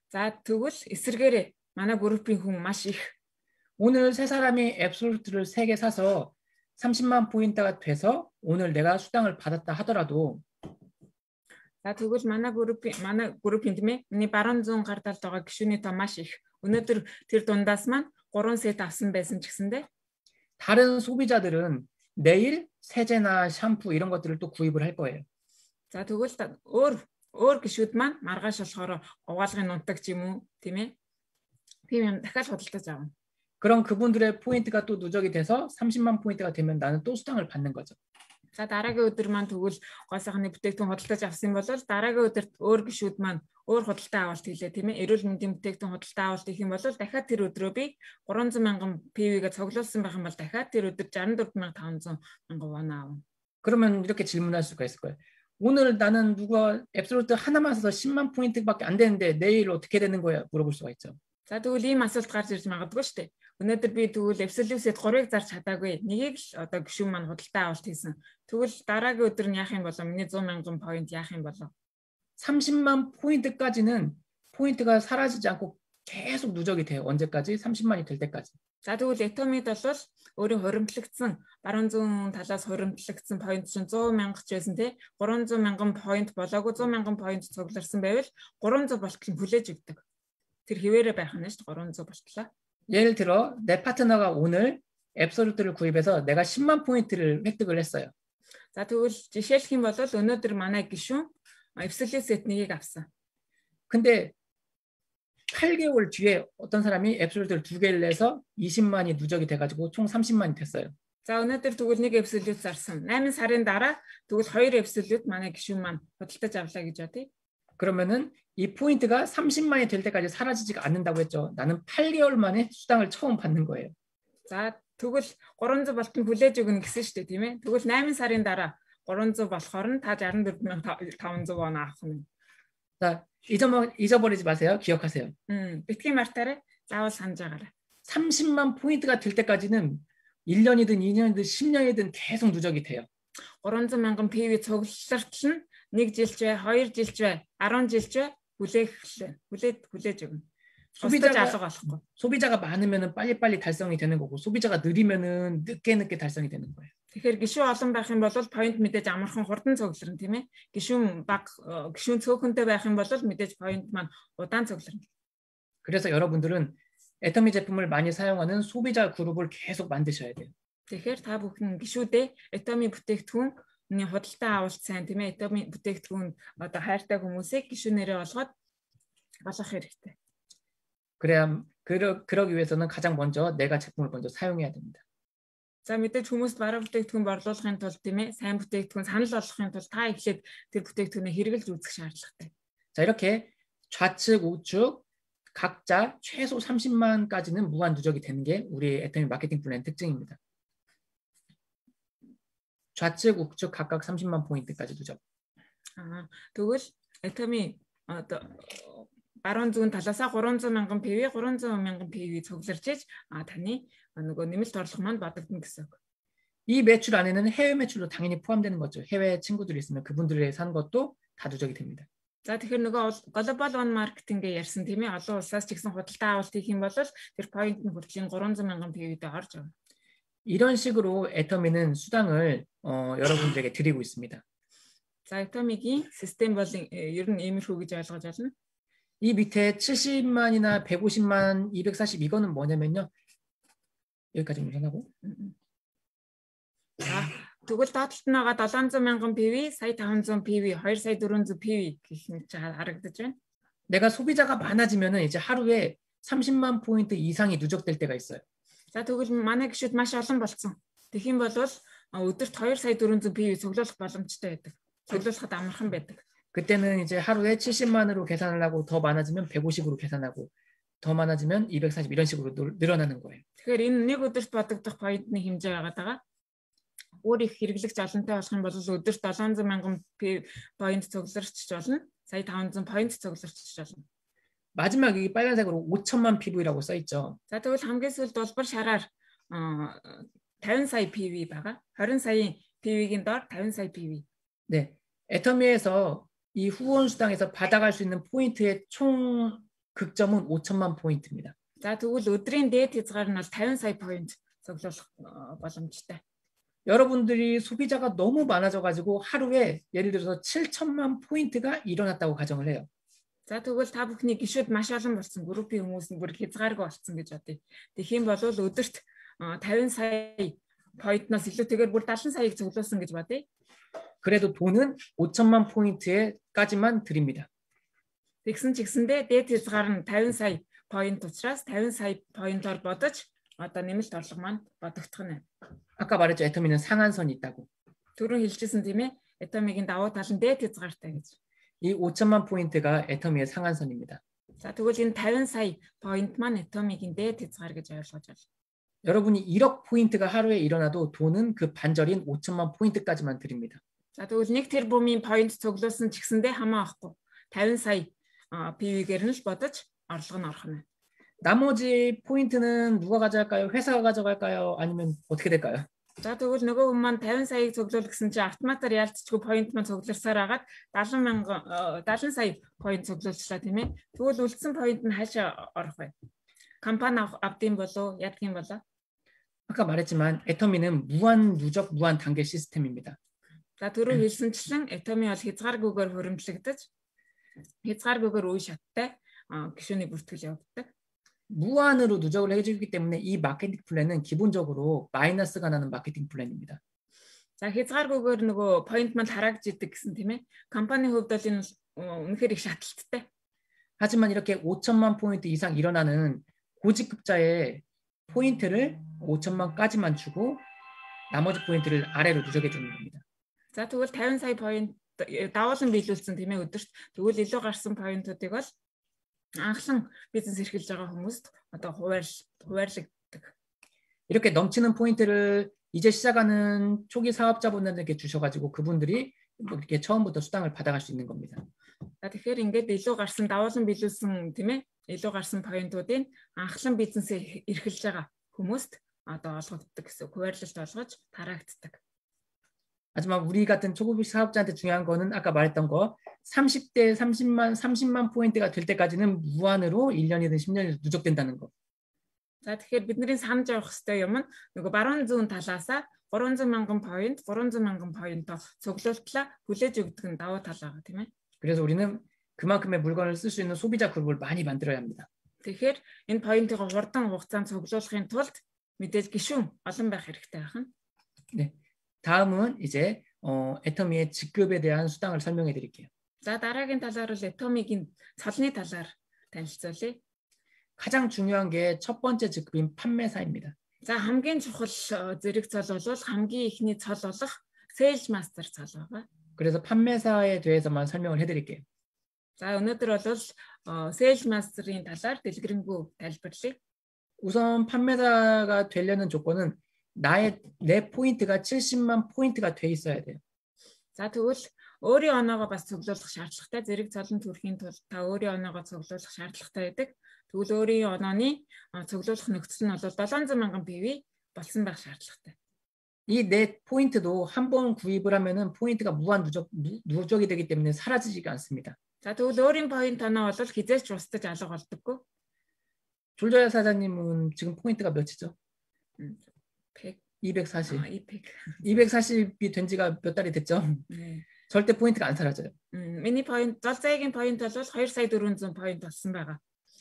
B: За тэгвэл эсэргээрээ манай группийн хүн маш их.
D: 오늘 세 사람이 앱솔루트를 3개 사서 30만 포인트가 돼서 오늘 내가 수당을 받았다 하더라도
B: За тэгвэл манай группийн тийм ээ. Миний баруун зүүн гар талд байгаа гишүүний тоо маш их. өнөөдөр тэр дундаас маань 3 сет авсан байсан ч гэсэндээ
D: 다른 소비자들은 내일 세제나 샴푸 이런 것들을 또 구입을 할 거예요.
B: за тэгвэл өөр гишүүд маань маргааш болохоор угаалгын нунтаг ч юм уу тийм ээ. Тийм юм дахиад худалдаж авна.
D: 그럼 그분들의 포인트가 또 누적이 돼서 30만 포인트가 되면 나는 또 수당을 받는 거죠.
B: За дараагийн өдөр маань тэгвэл гол сайхны бүтээгдэхүүн худалдаж авсан бол дараагийн өдөрт өөр гишүүд маань өөр худалдаа авалт хийлээ тийм ээ. Эрүүл мэндийн бүтээгдэхүүн худалдаа авалт хийх юм бол дахиад тэр өдрөө би 300,000 PV-가 цуглуулсан байх юм бол дахиад тэр өдөр 64,500,000 won аавна.
D: 그러면 이렇게 질문할 수가 있을 거예요. 오늘 나는 누가 앱솔루트 하나만 사서 10만 포인트밖에 안 되는데 내일 어떻게 되는 거야? 물어볼 수가 있죠.
B: За тэгвэл ийм асуулт гарч ирж магадгүй шүү дээ. Өнөөдөр би тэгвэл Absolute-д 3-ыг зарж чадаагүй. Нэгийг л одоо гишүүн маань худалдаа авалт хийсэн. Тэгвэл дараагийн өдөр нь яах юм болоо? Миний 100,000 포인트 яах юм болоо?
D: 30만 포인트까지는 포인트가 사라지지 않고 계속 누적이 돼요. 언제까지? 30만이 될 때까지.
B: За тэгвэл Atomy-д бол өөрийн хуримтлагдсан баруун зүүн талаас хуримтлагдсан point чинь 100,000 ч байсан тий 300,000 point болоогүй 100,000 point цугларсан байвал 300 болтол нь хүлээж өгдөг. Тэр хിവэрэ байх нь шүү дээ 300 болтлоо.
D: 예를 들어 내 파트너가 오늘 앱솔루트를 구입해서 내가 10만 포인트를 획득을 했어요.
B: За тэгвэл жишээлх юм бол өнөөдөр манай гишүүн Absolute Set-ийг авсан.
D: 근데 8개월 뒤에 어떤 사람이 앱솔루트를 2개를 내서 20만이 누적이 돼가지고 총 30만이 됐어요.
B: За өнөөдөр тэгвэл нэг Absolute зарсан. 8 сарын дараа тэгвэл 2 Absolute манай гишүүн маань худалдаж авлаа гэж бодъё.
D: 그러면은 이 포인트가 30만이 될 때까지 사라지지가 않는다고 했죠. 나는 8개월 만에 수당을 처음 받는 거예요.
B: За тэгвэл 300 болтон хүлээж өгнө гэсэн шүү дээ тийм ээ. Тэгвэл 8 сарын дараа 300 болохоор нь та 64,500 won авах нь.
D: 자, 잊어버리지 마세요. 기억하세요.
B: Битгий мартаарай. заавал санаж байгаарай.
D: 30만 포인트가 될 때까지는 1년이든 2년이든 10년이든 계속 누적이 돼요.
B: 300,000 PV цуглалтал нь 1 жилч бай, 2 жилч бай, 10 жилч бай хүлээж өгнө.
D: 소비자가 많으면 빨리빨리 달성이 되는 거고 소비자가 느리면은 늦게 달성이 되는 거예요.
B: Тэгэхээр гишүүн олон байх юм бол point мэдээж амархан хурдан цугларна тийм ээ. Гишүүн цөөхөнтэй байх юм бол мэдээж point маань удаан цугларна.
D: 그래서 여러분들은 애터미 제품을 많이 사용하는 소비자 그룹을 계속 만드셔야 돼요.
B: Тэгэхээр та бүхэн гишүүдээ Atomy бүтээгдэхүүний худалдаа авалт сайн тийм ээ. Atomy бүтээгдэхүүн одоо хайртай хүмүүсийг гишүүнээрээ олгоод болгох хэрэгтэй.
D: 그러기 위해서는 가장 먼저 내가 제품을 먼저 사용해야 됩니다.
B: За мэдээж хүмүүст бараа бүтээгдэхүүн борлуулахын тулд тийм ээ сайн бүтээгдэхүүн санал болгохын тулд та эхлээд тэр бүтээгдэхүүнээ хэрэглэж үзэх шаардлагатай.
D: 자 이렇게 좌측 우측 각자 최소 30만까지는 무한 누적이 되는 게 우리 애터미 마케팅 플랜 특징입니다. 좌측 우측 각각 30만 포인트까지 누적.
B: тэгвэл Atomy одоо баруун зүүн талаасаа 300,000 PV 300,000 PV цугларч иж таны нөгөө нэмэлт орлого маань бодогдно гэсэн үг.
D: 이 매출 안에는 해외 매출도 당연히 포함되는 거죠. 해외 친구들이 있으면 그분들이 산 것도 다 누적이 됩니다.
B: За тэгэхээр нөгөө global one marketing-гээ ярьсан тийм ээ олон улсаас ч гэсэн худалдаа авалт хийх юм бол тэр point нь хүртлийн 300,000 PV-д орж явна.
D: 이런 식으로 애터미는 수당을 여러분들에게 드리고 있습니다.
B: За Atomy-гийн систем бол ер нь иймэрхүү гэж ойлгож байна.
D: 이 밑에 70만이나 150만, 240 이거는 뭐냐면요. 여기까지 운전하고.
B: тэгвэл доотлолт нь байгаа 700,000 PV, сая 500 PV, 2 сая 400 PV гэх мэт харагдаж байна.
D: 내가 소비자가 많아지면은 이제 하루에 30만 포인트 이상이 누적될 때가 있어요.
B: За тэгвэл манай гишүүд маш олон болсон. Тэгэх юм бол өдөрт 2 сая 400 PV цуглуулах боломжтой байдаг. цуглуулахад амархан байдаг.
D: 그때는 이제 하루에 70만으로 계산을 하고 더 많아지면 150으로 계산하고 더 많아지면 240 이런 식으로 늘어나는 거예요.
B: Тэгэхээр энэ нэг өдөрт бодогдох поинтны хэмжээ байгаа. Өөр их хэрэглэгч олонтой болох юм бол өдөрт 700,000 поинт цугларч болно. сая 500 поинт цугларч болно.
D: 마지막 이 빨간색으로 5천만 PV라고 써 있죠.
B: За тэгвэл хамгийн сүүлд улбар шараар 50 сая PV байгаа. 20 сая PV-гийн доор 50 сая PV.
D: 네. 애터미에서 이 후원 수당에서 받아갈 수 있는 포인트의 총 극점은 5천만 포인트입니다.
B: За тэгвэл өдрийн дээд хязгаар нь бол 50 сая point цуглуулах боломжтой.
D: 여러분들이 소비자가 너무 많아져가지고 하루에 예를 들어서 7천만 포인트가 일어났다고 가정을 해요.
B: За тэгвэл та бүхний гишүүд маш олон болсон. Группийн хүмүүс нь бүр хязгааргүй болсон гэж бодъё. Тэгэх юм бол өдөрт 50 сая поинтноос илүүтэйгээр бүр 70 саяыг цуглуулсан гэж бодъё.
D: 그래도 돈은 5천만 포인트까지만 드립니다.
B: Тэгсэн ч гэсэндээ дээд хязгаар нь 50 сая поинт учраас 50 сая поинтоор бодож одоо нэмэлт орлого маань бодогдох нь.
D: 아까 말했죠. 애터미는 상한선이 있다고.
B: Түрүүн хэлжсэн тийм ээ. Этомигийн давуу тал нь дээд хязгаартай гэж.
D: 이 5천만 포인트가 애터미의 상한선입니다.
B: За тэгвэл энэ 50 сая поинт маань этомигийн дээд хязгаар гэж ойлгож байна.
D: 여러분이 1억 포인트가 하루에 일어나도 돈은 그 반절인 5천만 포인트까지만 드립니다.
B: За тэгвэл 1 тэрбумын поинт цуглуулсан ч гэсэндээ хамаа авахгүй. 50 сая PV-гээр нь л бодож орлого нь орох нь.
D: 나머지 포인트는 누가 가져갈까요? 회사가 가져갈까요? 아니면 어떻게 될까요?
B: За тэгвэл нөгөө хүн маань 50 саяыг цуглуул гэсэн чинь автоматар яалтчгүй поинт маань цугларсаар хагаад 70 сая поинт цуглуулчлаа тийм ээ. Тэгвэл үлдсэн поинт нь хаашаа орох вэ? Компани авдсан болов ядгийн болов?
D: 아까 말했지만 애터미는 무한 누적 무한 단계 시스템입니다.
B: За түрүү хэлсэнчлэн этоми бол хязгааргүйгээр хөрөмжлөгдөж хязгааргүйгээр үе шаттай гишүүний бүртгэл явагддаг.
D: 무한으로 누적을 해주기 때문에 이 마케팅 플랜은 기본적으로 마이너스가 나는 마케팅 플랜입니다.
B: За хязгааргүйгээр нөгөө поинт маань харагддаг гэсэн тийм ээ. компани хувьд бол энэ үнэхээр их шатлалттай.
D: 하지만 이렇게 5천만 포인트 이상 일어나는 고직급자의 포인트를 5천만까지만 주고 나머지 포인트를 아래로 누적해 주는 겁니다.
B: За тэгвэл 50 сая поинт давуулан биелүүлсэн тийм ээ өдөрт. Тэгвэл илүү гарсан поинтуудыг бол анхлан бизнес эрхэлж байгаа хүмүүст одоо хуваарлагддаг.
D: 이렇게 넘치는 포인트를 이제 시작하는 초기 사업자분들에게 주셔가지고 그분들이 이렇게 처음부터 수당을 받아갈 수 있는 겁니다.
B: За тэгэхээр ингээд илүү гарсан давуулан биелүүлсэн тийм ээ илүү гарсан поинтуудыг анхлан бизнесээ эрхэлж байгаа хүмүүст одоо олгогддог гэсэн хуваарлалт олгож тараагддаг.
D: 하지만 우리 같은 초급 사업자한테 중요한 거는 아까 말했던 거 30대 30만 포인트가 될 때까지는 무한으로 1년이든 10년이든 누적된다는 거.
B: За тэгэхээр бидний санаж явах хэрэгтэй юм нь нөгөө баруун зүүн талаасаа 300 мянган поинто цуглуултлаа хүлээж өгдөг нь давуу тал байгаа тийм ээ.
D: 그래서 우리는 그만큼의 물건을 쓸 수 있는 소비자 그룹을 많이 만들어야 합니다.
B: Тэгэхээр энэ поинтыг хурдан хугацаанд цуглуулахын тулд мэдээж гишүүн олон байх хэрэгтэй байна.
D: 네. 다음은 이제 애터미의 직급에 대한 수당을 설명해 드릴게요.
B: За дараагийн талаар бол этомигийн цалны талаар танилцуулъя.
D: 가장 중요한 게 첫 번째 직급인 판매사입니다.
B: За хамгийн чухал зэрэг цол бол хамгийн ихний цол болох sales master цол байгаа.
D: 그래서 판매사에 대해서만 설명을 해 드릴게요.
B: За өнөөдөр бол sales master-ийн талаар дэлгэрэнгүй тайлбарлая.
D: 우선 판매사가 되려는 조건은 내 포인트가 70만 포인트가 돼 있어야 돼요.
B: За тэгвэл өөрийн оноогоо бас цуглуулах шаардлагатай. Зэрэг цолон төрхийн тулд та өөрийн оноогоо цуглуулах шаардлагатай байдаг. Тэгвэл өөрийн онооны цуглуулах нөхцөл нь бол 700 мянган PV болсон байх шаардлагатай.
D: 이 내 포인트도 한 번 구입을 하면은 포인트가 무한 누적이 되기 때문에 사라지지가 않습니다.
B: За тэгвэл өөрийн 포인트 оноо бол хизээч устдаж алга болдоггүй.
D: 졸저야 사장님은 지금 포인트가 몇이죠? 240. 240이 된 지가 몇 달이 됐죠?
B: 네.
D: 절대 포인트가 안 사라져요.
B: миний 포인트, залцаагийн 포인트 бол 2 сая 400 포인트 болсон байгаа.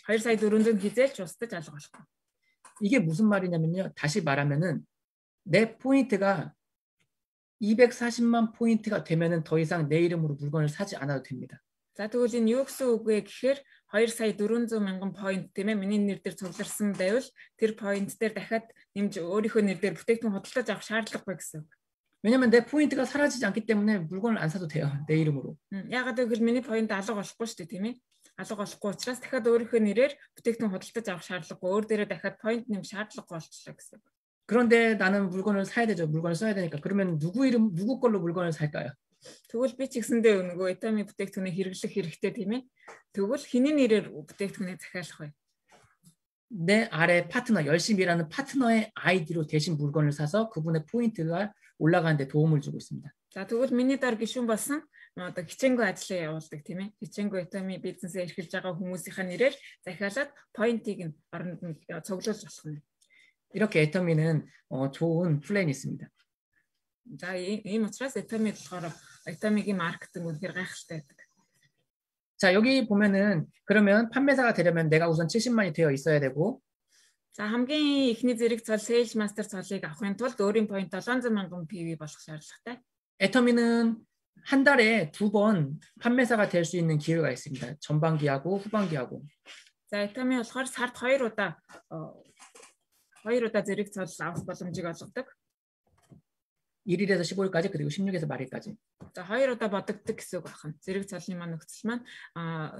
B: 2 сая 400 хизээлч устдаж алга болохгүй.
D: 이게 무슨 말이냐면요. 다시 말하면은 내 포인트가 240만 포인트가 되면은 더 이상 내 이름으로 물건을 사지 않아도 됩니다.
B: За тэгвэл энэ юу гэсэн үг вэ гэхээр 2 сая 400 мянган поинт тийм ээ миний нэр дээр цугларсан байвал тэр поинт дээр дахиад нэмж өөрийнхөө нэр дээр бүтээгдэхүүн худалдаж авах шаардлагагүй гэсэн үг.
D: 왜냐면 내 포인트가 사라지지 않기 때문에 물건을 안 사도 돼요. 내 이름으로.
B: ягаад гэвэл миний поинт алга болохгүй шүү дээ тийм ээ. алга болохгүй учраас дахиад өөрийнхөө нэрээр бүтээгдэхүүн худалдаж авах шаардлагагүй өөр дээрээ дахиад поинт нэм шаардлагагүй болчихлоо гэсэн үг.
D: 그런데 나는 물건을 사야 되죠. 물건을 써야 되니까. 그러면 누구 걸로 물건을 살까요?
B: Тэгвэл би ч гэсэндээ нөгөө этами бүтээгдэхүүнээ хэрэглэх хэрэгтэй тийм ээ. Тэгвэл хэний нэрээр бүтээгдэхүүнээ захиалах вэ?
D: 내 아래 파트너, 열심히 일하는 파트너의 아이디로 대신 물건을 사서 그분의 포인트가 올라가는 데 도움을 주고 있습니다.
B: За тэгвэл миний дор гишүүн болсон одоо хичээнгүй ажлаа явуулдаг тийм ээ. хичээнгүй этами бизнесээ эрхэлж байгаа хүмүүсийнхаа нэрээр захиалаад поинтыг нь оронд нь цуглуулж болох нь.
D: 이렇게 애터미는 좋은 플랜이 있습니다.
B: За ийм учраас Atomy болохоор Atomy-гийн маркетинг үнэхээр гайхалтай байдаг.
D: 자, 여기 보면은 그러면 판매사가 되려면 내가 우선 70만이 되어 있어야 되고
B: За хамгийн ихний зэрэг цол Sales Master цолыг авахын тулд өөрийн point 700,000 PV болох шаардлагатай.
D: 애터미는 한 달에 2번 판매사가 될 수 있는 기회가 있습니다. 전반기하고 후반기하고.
B: За Atomy болохоор сард 2 удаа зэрэг цол авах боломжийг олгодог.
D: 1일에서 15일까지 그리고 16에서 말일까지.
B: За 2 удаа бодогддог гэсэн үг байна. Зэрэг цолны маань нөхцөл маань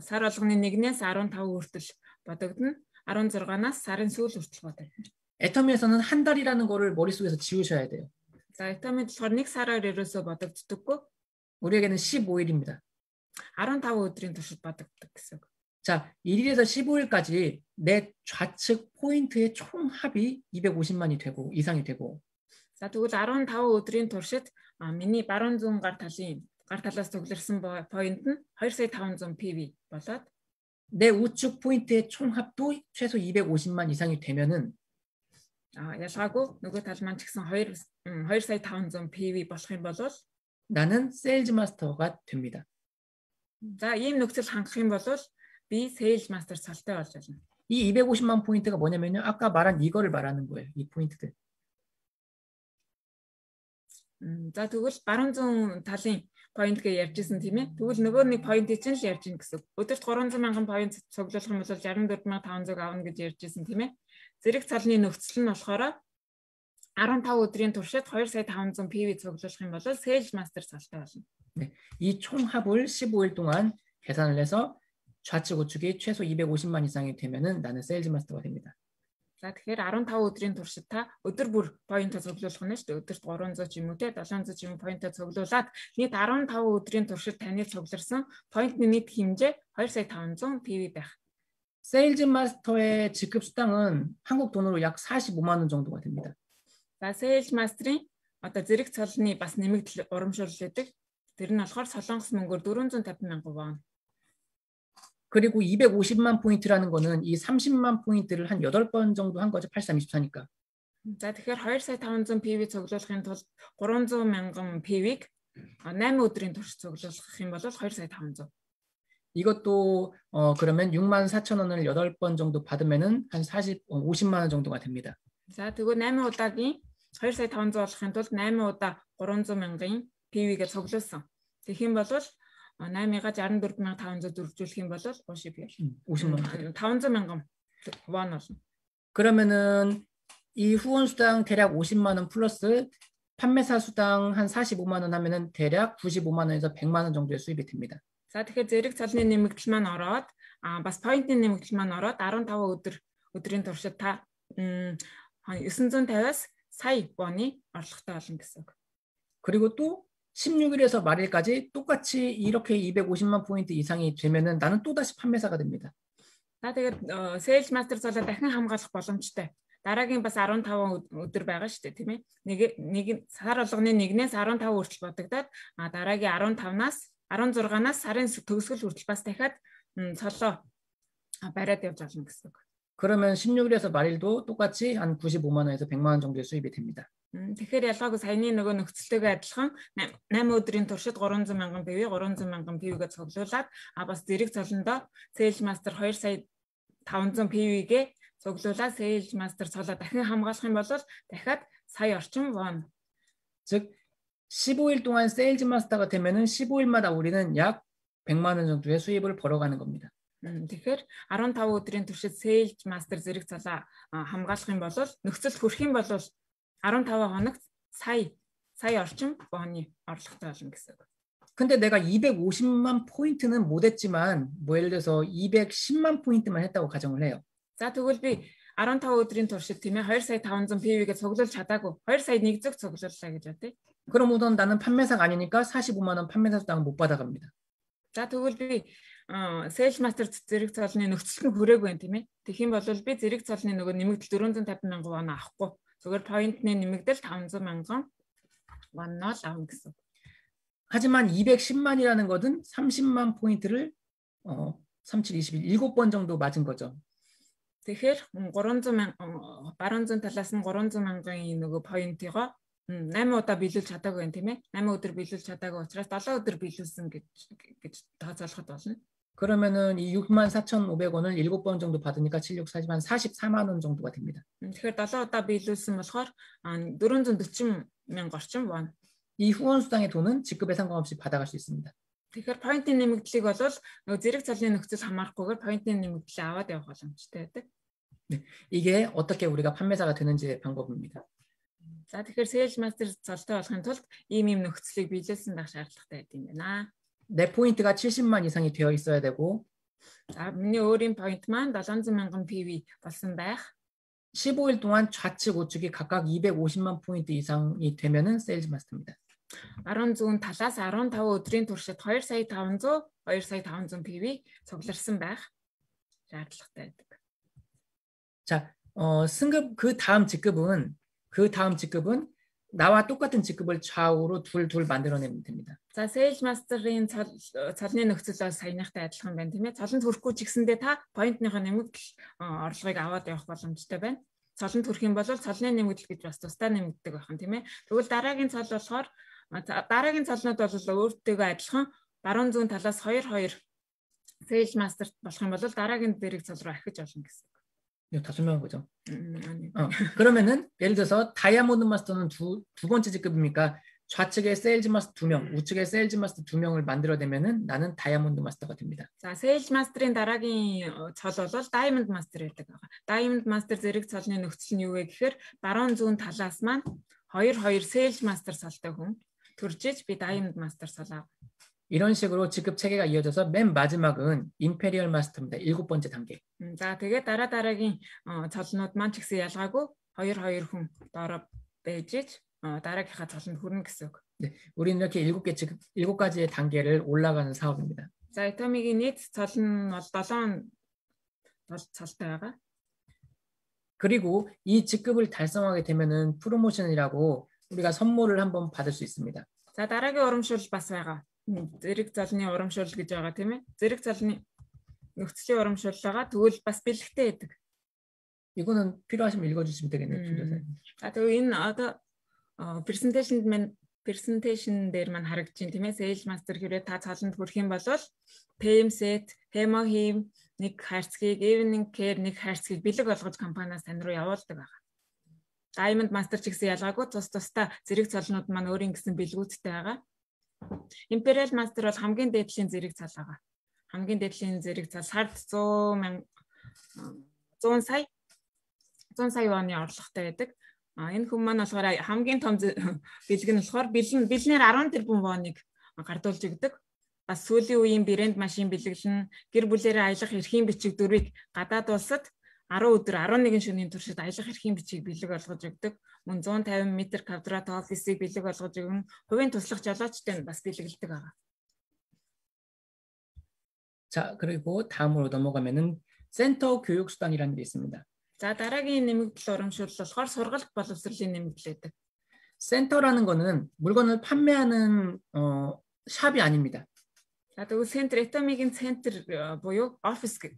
B: сар болгоны 1-ээс 15 хүртэл бодогдно. 16-аас сарын сүүл хүртэл бодогдно.
D: 애터미에서는 한 달이라는 거를 머릿속에서 지우셔야 돼요.
B: За Atomy болохоор 1 сараар ерөөсөө бодогддоггүй.
D: 우리에게는 15일입니다.
B: 15 өдрийн туршид бодогддог гэсэн үг.
D: 자, 1일에서 15일까지 내 좌측 포인트의 총합이 250만이 되고 이상이 되고
B: За тэгвэл 15 өдрийн туршид миний баруун зүүн гар талаас цугларсан point нь 2,500 PV болоод
D: 내 우측 포인트의 총합도 최소 250만 이상이 되면은
B: ялгаагүй нөгөө тал маань ч гэсэн 2,500 PV болох юм бол
D: 나는 세일즈 마스터가 됩니다.
B: За ийм нөхцөл хангах юм бол би Sales Master цолтой болж байна.
D: 이 250만 포인트가 뭐냐면요. 아까 말한 이거를 말하는 거예요. 이 포인트들.
B: За тэгвэл баруун зүүн талын point гээ ярьжсэн тийм ээ. Тэгвэл нөгөө нэг point-ийг чинь л ярьж гин гэсэн. Өдөрт 300,000 point цуглуулах юм бол 64,500 авна гэж ярьжсэн тийм ээ. Зэрэг цалны нөхцөл нь болохоор 15 өдрийн туршид 2,500 PV цуглуулах юм бол Sales Master цалтай болно.
D: 네, 이 총합을 15일 동안 계산을 해서 좌측 우측이 최소 250만 이상이 되면은 나는 세일즈 마스터가 됩니다.
B: За тэгэхээр 15 өдрийн туршид та өдөр бүр point цуглуулах нь шүү дээ. Өдөрт 300 ч юм уу те 700 ч юм point цуглуулад нийт 15 өдрийн туршид таны цугларсан point-ны нийт хэмжээ 2,500 PV байх.
D: 세일즈 마스터의 직급 수당은 한국 돈으로 약 45만 원 정도가 됩니다.
B: За Sales Master-ийн одоо зэрэг цалны бас нэмэгдэл урамшуул байдаг. Тэр нь болохоор солонгос мөнгөөр 450,000 вон.
D: 그리고 250만 포인트라는 거는 이 30만 포인트를 한 8번 정도 한 거죠. 8324니까.
B: За тэгэхээр 2,500 PV цуглуулахын тулд 300,000 PV-г 8 өдрийн турш цуглуулах юм бол 2,500.
D: 이것도 그러면 64,000원을 8번 정도 받으면은 한 50만 원 정도가 됩니다.
B: За тэгвэл 8 удаагийн 2,500 болохын тулд 8 удаа 300,000 PV-гээ цуглуулсан. Тэгэх юм бол 8-ыг 64,500 дөрвжүүлэх юм бол 50만 500,000 вон болно.
D: 그러면은 이 후원 수당 대략 50만 원 플러스 판매사 수당 한 45만 원 하면은 대략 95만 원에서 100만 원 정도의 수입이 됩니다.
B: За тэгэхээр зэрэг цалны нэмэгдэл маань ороод бас point-ийн нэмэгдэл маань ороод 15 өдрийн туршид та 950-аас 1000 원이 орлоготой болно гэсэн үг.
D: 그리고 또 16일에서 말일까지 똑같이 이렇게 250만 포인트 이상이 되면은 나는 또다시 판매사가 됩니다.
B: За тэгээд Sales Master цалаа дахин хамгаалах боломжтой. Дараагийн бас 15 өдөр байгаа шүү дээ, тийм ээ. Нэг сар болгоны 1-ээс 15 хүртэл бодогдоод дараагийн 16-наас сарын төгсгөл хүртэл бас дахиад цолоо бариад явж болно гэсэн үг.
D: 그러면 16일에서 말일도 똑같이 한 95만 원에서 100만 원 정도의 수입이 됩니다.
B: Тэгэхээр ялгаагүй саяны нөгөө нөхцөлтэйгээ адилхан 8 өдрийн туршид 300,000 PV 300,000 PV-гээ цуглуулад бас зэрэг цолондоо Sales Master 2,500 PV-гээ цуглуулаад Sales Master цолоо дахин хамгаалах юм бол дахиад сая орчим вон.
D: 즉 15일 동안 세일즈 마스터가 되면은 15일마다 우리는 약 100만 원 정도의 수입을 벌어가는 겁니다.
B: Тэгэхээр 15 өдрийн туршид Sales Master зэрэг цолоо хамгаалах юм бол нөхцөл хүрэх юм бол 15 хоногт сая орчим вооны орлоготой болно гэсэн үг.
D: 근데 내가 250만 포인트는 못 했지만 뭐 예를 들어서 210만 포인트만 했다고 가정을 해요.
B: За тэгвэл би 15 өдрийн туршид тийм ээ 2,500 PV-гээ цуглуулж чадаагүй. 2 сая нэг зүг цуглууллаа гэж бодъё.
D: 그럼 우선 나는 판매사가 아니니까 45만 원 판매사 수당을 못 받아갑니다.
B: За тэгвэл би Sales Master зэрэг цолны нөхцөлд нь хүрээгүй юм тийм ээ. Тэгэх юм бол би зэрэг цолны нөгөө нэмэгдэл 450,000 вон авахгүй. Зүгээр point-ны нэмэгдэл 500,000 원ноо л авна гэсэн.
D: 하지만 210만이라는 것은 30만 포인트를 37, 21, 7번 정도 맞은 거죠.
B: Тэгэхээр 300,000 баруун зүүн талаас нь 300,000-ын нөгөө point-ийг 8 удаа биелүүлж чадаагүй юм тийм ээ. 8 өдөр биелүүлж чадаагүй учраас 7 өдөр биелүүлсэн гэж тооцоолоход болно.
D: 그러면은 이 64,500원을 7번 정도 받으니까 7640한 44만 원 정도가 됩니다.
B: Тэгэхээр 7 удаа биелүүлсэн болохоор 440 мянга орчим вон.
D: 이 후원 수당의 돈은 직급에 상관없이 받아갈 수 있습니다.
B: Тэгэхээр поинтын нэмэгдлийг бол нөгөө зэрэг цалины нөхцөл хамаарахгүйгээр поинтын нэмэгдлээ аваад явах боломжтой байдаг.
D: 네, 이게 어떻게 우리가 판매사가 되는지의 방법입니다.
B: За тэгэхээр sales master золтой болохын тулд ийм нөхцөлийг биелүүлсэн байх шаардлагатай байдаг юм байна.
D: 내 포인트가 70만 이상이 되어 있어야 되고
B: За миний өөрийн поинт маань 700 мянган PV болсон байх.
D: 15일 동안 좌측 우측이 각각 250만 포인트 이상이 되면은 세일즈 마스터입니다.
B: 10 зүүн талаас 15 өдрийн туршид 2,500 PV цугларсан байх шаардлагатай байдаг.
D: 자, 승급 그 다음 직급은 나와 똑같은 직급을 좌우로 둘 만들어내면 됩니다.
B: За sales master-ийн цалны нөхцөл бол саяныхтай адилхан байна тийм ээ. Цаланд хүрэхгүй ч гэсэндээ та поинтныхоо нэмэгдэл орлогыг аваад явах боломжтой байна. Цаланд хүрэх юм бол цалны нэмэгдэл гэж бас тусдаа нэмэгддэг байх юм тийм ээ. Тэгвэл дараагийн цал болохоор дараагийн цалнууд бол өөртөөгөө адилхан баруун зүүн талаас 2 sales master болох юм бол дараагийн дэрэг цал руу ахиж олно гэсэн.
D: 이거 다 설명한 거죠. 그러면은 예를 들어서 다이아몬드 마스터는 두 번째 직급이니까 좌측에 세일즈 마스터 2명, 우측에 세일즈 마스터 2명을 만들어내면은 나는 다이아몬드 마스터가 됩니다.
B: За sales master-ийн дараагийн цол бол diamond master гэдэг байгаа. Diamond master зэрэг цолны нөхцөл нь юу вэ гэхээр баруун зүүн талаас маань 2 sales master солтой хүн төржиж би diamond master солоо.
D: 이런 식으로 직급 체계가 이어져서 맨 마지막은 임페리얼 마스터입니다. 7번째 단계.
B: За тэгээд дараагийн цолнууд маань ч гэсэн ялгаагүй 2 хүн доороо байж дараагийнхаа цолонд хүрнэ гэсэн үг.
D: 네, 우리는 이렇게 7가지의 단계를 올라가는 사업입니다.
B: За Atomic-ийн нийт цол нь бол 7 цолтой байгаа.
D: 그리고 이 직급을 달성하게 되면은 프로모션이라고 우리가 선물을 한번 받을 수 있습니다.
B: За дараагийн урамшуул бас байгаа. Зэрэг залны урамшуул гэж байгаа тийм ээ. Зэрэг залны нөхцөлийн урамшуул байгаа. Тэгвэл бас бэлэгтэй байдаг.
D: 이거는 필요하시면 읽어주시면 되겠네요.
B: А тэгвэл энэ одоо presentation дээр маань харагдаж байна тийм ээ. Sales master хэрэг та цаланд хүрэх юм бол PM set, Hemo Him, нэг хайрцгийг, Evening Care нэг хайрцгийг бэлэг болгож компаниас тань руу явуулдаг байгаа. Diamond master ч гэсэн ялгаагүй тусдаа зэрэг цалнууд маань өөрийн гэсэн бэлгүүдтэй байгаа. Imperial master бол хамгийн дээдлийн зэрэг цал байгаа. Хамгийн дээдлийн зэрэг цал сард 100 сая оны орлоготой байдаг. Энэ хүн маань болохоор хамгийн том бэлэг нь болохоор бэлнээр 10 тэрбум воныг гардуулж өгдөг. Бас сүүлийн үеийн брэнд машин бэлэглэн гэр бүлээрээ аялах эрхийн бичиг дөрвийг гадаад улсад 10 өдөр 11 шөнийн туршид аялах эрхийн бичиг бэлэг олгож өгдөг. Мөн 150 м2 офисыг бэлэг олгож өгөн хувийн туслах жолоочтой нь бас бэлгэлдэг байгаа.
D: 자, 그리고 다음으로 넘어가면은 센터 교육 수당이라는 게 있습니다.
B: За дараагийн нэмэгдэл урамшуул болохоор сургалт боловсролын нэмэгдэл байдаг.
D: 센터라는 거는 물건을 판매하는 샵이 아닙니다.
B: За тэгвэл center Atomic-ийн center буюу office гэ.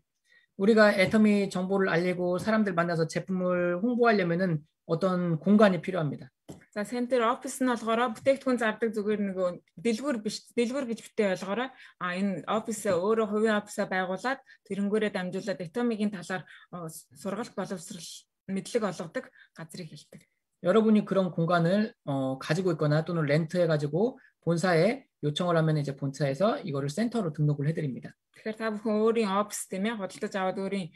D: 우리가 애터미 정보를 알리고 사람들 만나서 제품을 홍보하려면은 어떤 공간이 필요합니다.
B: За center office нь болохоор бүтээгдэхүүн зардаг зүгээр нөгөө дэлгүүр гэж битээ ойлгоорой. Энэ office өөрөө хувийн office байгуулад тэрнгүүрээ дамжуулаад Atomic-ийн талаар сургалт боловсрол мэдлэг олгодог газрыг хэлдэг.
D: 여러분이 그런 공간을 가지고 있거나 또는 렌트해가지고 본사에 요청을 하면 이제 본사에서 이거를 센터로 등록을 해드립니다.
B: Тэгэхээр та бүхэн өөрийн office тийм ээ худалдаж аваад өөрийн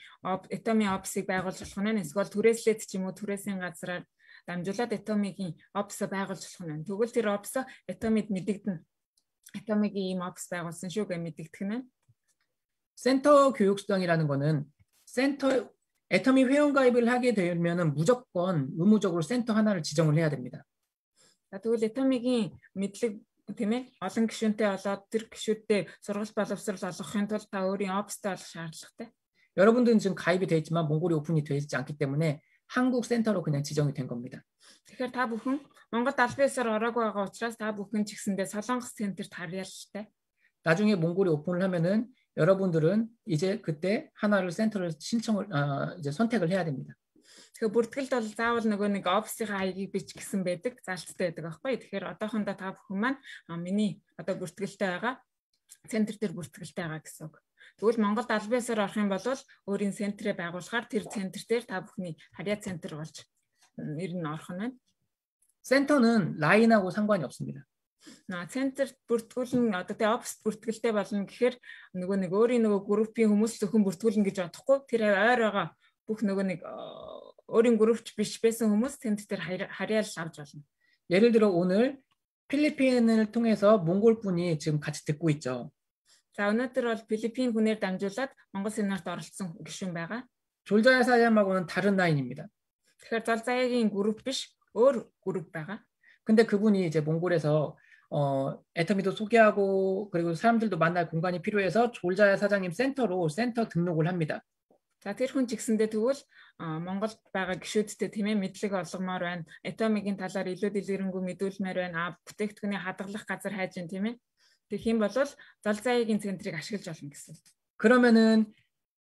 B: Atomic office-ыг байгуулж болох нь эсвэл түрээслээд ч юм уу түрээсийн газраар дамжуулаад Atomic-ийн office байгуулж болох нь. Тэгвэл тэр office Atomic мэдэгдэн. Atomic-ийн ийм office байгуулсан шүү гэж мэдэгдэх нь.
D: 센터 교육 수당이라는 거는 센터 애터미 회원 가입을 하게 되면은 무조건 의무적으로 센터 하나를 지정을 해야 됩니다.
B: тэгвэл Atomic-ийн мэдлэг тийм ээ олон гишүүнтэй болоод тэр гишүүдтэй сургалт боловсрол олгохын тулд та өөрийн office-тэй болох шаардлагатай.
D: 여러분들은 지금 가입이 돼 있지만 몽골이 오픈이 되어 있지 않기 때문에 한국 센터로 그냥 지정이 된 겁니다.
B: Тэгэхээр та бүхэн Монгол аль биесээр ороогүй байгаа учраас та бүхэн ч гэсэндээ Солонгос центрт харьяалтай.
D: 나중에 몽골이 오픈을 하면은 여러분들은 이제 그때 하나를 센터를 이제 선택을 해야 됩니다.
B: Тэгэхээр бүртгэлд бол заавал нөгөө нэг офисын хаягийг бич гэсэн байдаг, заалттай байдаг аахгүй. Тэгэхээр одоохондоо та бүхэн маань миний одоо бүртгэлтэй байгаа центр дээр бүртгэлтэй байгаа гэсэн үг. Тэгвэл Монголд аль биесээр орох юм бол өөрийн центрээ байгуулахаар тэр центр дээр та бүхний харьяа центр болж ер нь орох нь байна.
D: 센터는 라인하고 상관이 없습니다.
B: Центр бүртгүүлэн одоо тэ офис бүртгэлтэй болно гэхээр нөгөө нэг өөрийн нөгөө группийн хүмүүс зөвхөн бүртгүүлнэ гэж бодохгүй тэр ойр байгаа бүх нөгөө нэг өөрийн группч биш байсан хүмүүс центр дээр харьяал авч болно.
D: 예를 들어 오늘 필리핀을 통해서 몽골 분이 지금 같이 듣고 있죠.
B: За өнөөдөр бол Филиппин хүнээр дамжуулаад Монгол семинарт оролцсон гишүүн байгаа.
D: 졸자야 사장님하고는 다른 라인입니다.
B: Тэгэхээр Золзаягийн групп биш өөр групп байгаа.
D: 근데 그분이 이제 몽골에서 애터미도 소개하고 그리고 사람들도 만날 공간이 필요해서 졸자야 사장님 센터로 센터 등록을 합니다.
B: За тэр хүн ч гэсэндээ тэгвэл Монголд байгаа гишүүдтэй тийм ээ мэдлэг олгомоор байна. Этомигийн талаар илүү дэлгэрэнгүй мэдүүлмээр байна. Бүтээгдэхүүний хадгалах газар хайж байна тийм ээ. Тэгэх юм бол Золзаягийн центрийг ашиглаж болно гэсэн.
D: 그러면은